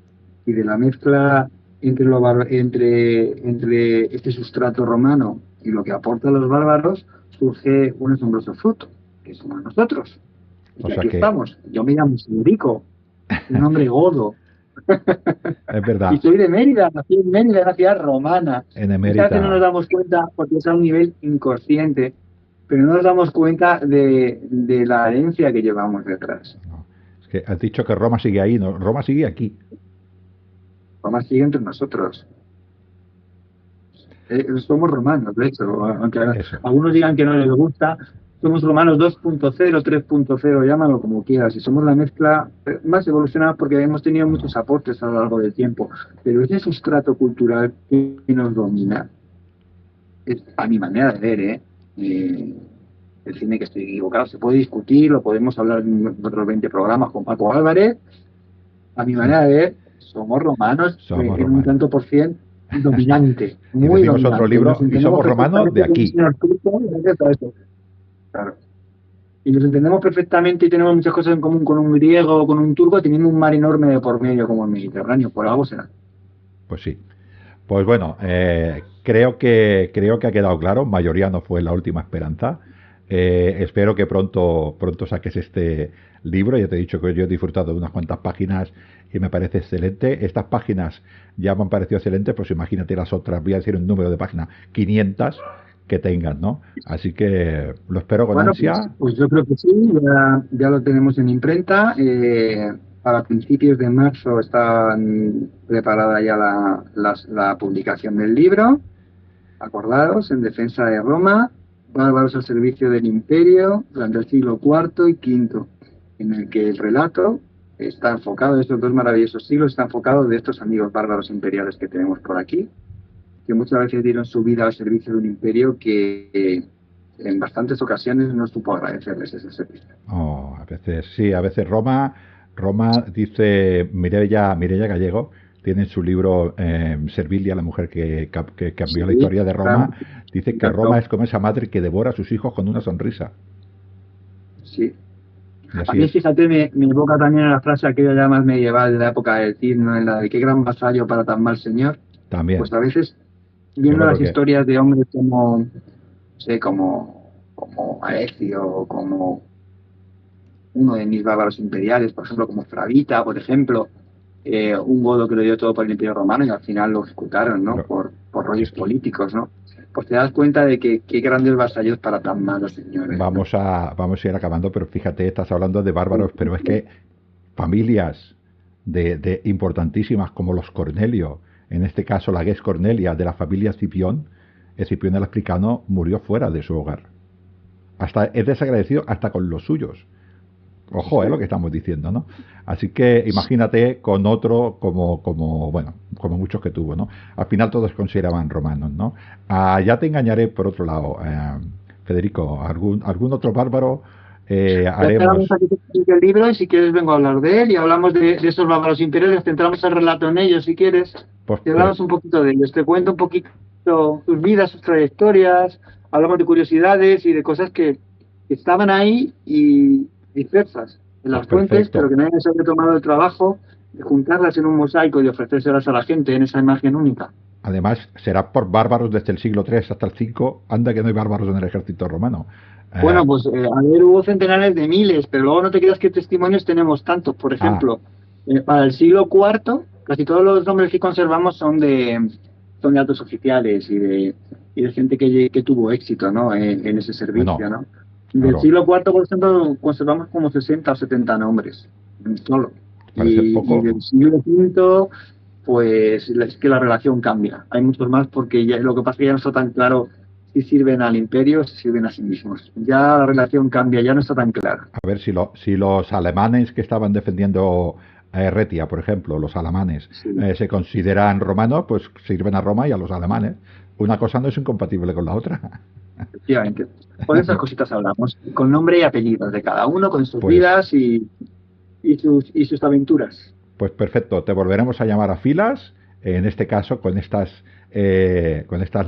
Y de la mezcla entre este sustrato romano y lo que aportan los bárbaros, surge un asombroso fruto, que somos nosotros. Y aquí estamos. Yo me llamo Federico, un hombre godo. Es verdad. Y soy de Mérida, nací en Mérida, una ciudad romana. En Emérita. Quizás no nos damos cuenta, porque es a un nivel inconsciente, pero no nos damos cuenta de la herencia que llevamos detrás. No. Es que has dicho que Roma sigue ahí, ¿no? Roma sigue aquí. Roma sigue entre nosotros. Somos romanos, de hecho, aunque algunos digan que no les gusta, somos romanos 2.0, 3.0, llámalo como quieras, y somos la mezcla más evolucionada porque hemos tenido muchos aportes a lo largo del tiempo, pero ese sustrato cultural que nos domina, es, a mi manera de ver, decirme que estoy equivocado, se puede discutir, lo podemos hablar en otros 20 programas con Paco Álvarez, a mi manera de ver, somos romanos en un tanto por cien dominante, muy dominante. Otro libro, y somos romanos de aquí. Claro. Y nos entendemos perfectamente y tenemos muchas cosas en común con un griego o con un turco, teniendo un mar enorme de por medio como el Mediterráneo. Por algo será. Pues sí. Pues bueno, creo que ha quedado claro. Mayoría no fue la última esperanza. Espero que pronto saques este libro. Ya te he dicho que yo he disfrutado de unas cuantas páginas y me parece excelente. Estas páginas ya me han parecido excelentes, pues imagínate las otras. Voy a decir un número de páginas, 500 que tengan, ¿no? Así que lo espero con Bueno, ansia. pues yo creo que sí, ya lo tenemos en imprenta. Para principios de marzo está preparada ya la publicación del libro. Acordados, en defensa de Roma, bárbaros al servicio del imperio durante el siglo IV y V, en el que el relato está enfocado, estos dos maravillosos siglos, está enfocado de estos amigos bárbaros imperiales que tenemos por aquí, que muchas veces dieron su vida al servicio de un imperio que en bastantes ocasiones no supo agradecerles ese servicio. Oh, a veces, sí, a veces Roma dice Mireia Gallego, tiene en su libro Servilia, la mujer que cambió la Sí, historia de claro, Roma, dice que Roma encantó. es como esa madre que devora a sus hijos con una sonrisa. Sí. Y A así mí, es, fíjate, me evoca también a la frase aquella ya más medieval de la época del Cid, ¿no? En la de qué gran vasallo para tan mal señor. también. Pues a veces, Yo viendo no creo las que, historias de hombres como, no sé, como Aecio, como uno de mis bárbaros imperiales, por ejemplo, como Fravita, por ejemplo, un godo que lo dio todo por el Imperio Romano y al final lo ejecutaron, ¿no? pero Por rollos esto, políticos, ¿no? Pues te das cuenta de que qué grandes vasallos para tan malos señores, ¿no? vamos a ir acabando, pero fíjate, estás hablando de bárbaros, pero es que familias de importantísimas como los Cornelio, en este caso la Ges Cornelia de la familia Escipión, Escipión el Africano murió fuera de su hogar. Hasta es desagradecido hasta con los suyos. Ojo, lo que estamos diciendo, ¿no? Así que imagínate con otro bueno, como muchos que tuvo, ¿no? Al final todos se consideraban romanos, ¿no? Ya te engañaré por otro lado, Federico, algún otro bárbaro Ya esperamos haremos. a que se publique el libro y si quieres vengo a hablar de él y hablamos de esos bárbaros imperiales, centramos el relato en ellos si quieres Pues, y hablamos un poquito de ellos. Te cuento un poquito sus vidas, sus trayectorias, hablamos de curiosidades y de cosas que estaban ahí y dispersas en pues las fuentes, pero perfecto. que nadie se había tomado el trabajo de juntarlas en un mosaico y de ofrecérselas a la gente en esa imagen única. Además, será por bárbaros desde el siglo III hasta el V. Anda que no hay bárbaros en el ejército romano. Eh, Bueno, pues a ver, hubo centenares de miles, pero luego no te creas qué testimonios tenemos tantos. Por ah, ejemplo, para el siglo IV, casi todos los nombres que conservamos son de altos oficiales y de gente que tuvo éxito, ¿no? En ese bueno, servicio, ¿no? Del claro, siglo IV, por ejemplo, conservamos como 60 o 70 nombres, solo. parece Y poco. del siglo V, pues es que la relación cambia. Hay muchos más porque ya, lo que pasa es que ya no está tan claro si sirven al imperio o si sirven a sí mismos. Ya la relación cambia, ya no está tan clara. A ver si los alemanes que estaban defendiendo Retia, por ejemplo, los alemanes, Sí, se consideran romanos, pues sirven a Roma y a los alemanes. Una cosa no es incompatible con la otra. efectivamente. Por esas cositas hablamos, con nombre y apellidos de cada uno, con sus Pues, vidas y sus aventuras. pues perfecto, te volveremos a llamar a filas, en este caso con estas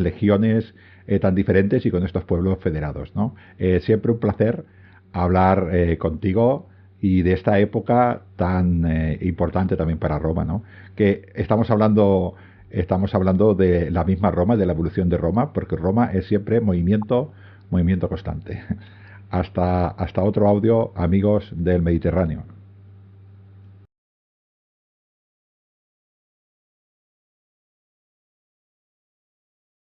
legiones tan diferentes y con estos pueblos federados, ¿no? Siempre un placer hablar contigo y de esta época tan importante también para Roma, ¿no? Que estamos hablando de la misma Roma, de la evolución de Roma, porque Roma es siempre movimiento constante. Hasta otro audio, amigos del Mediterráneo.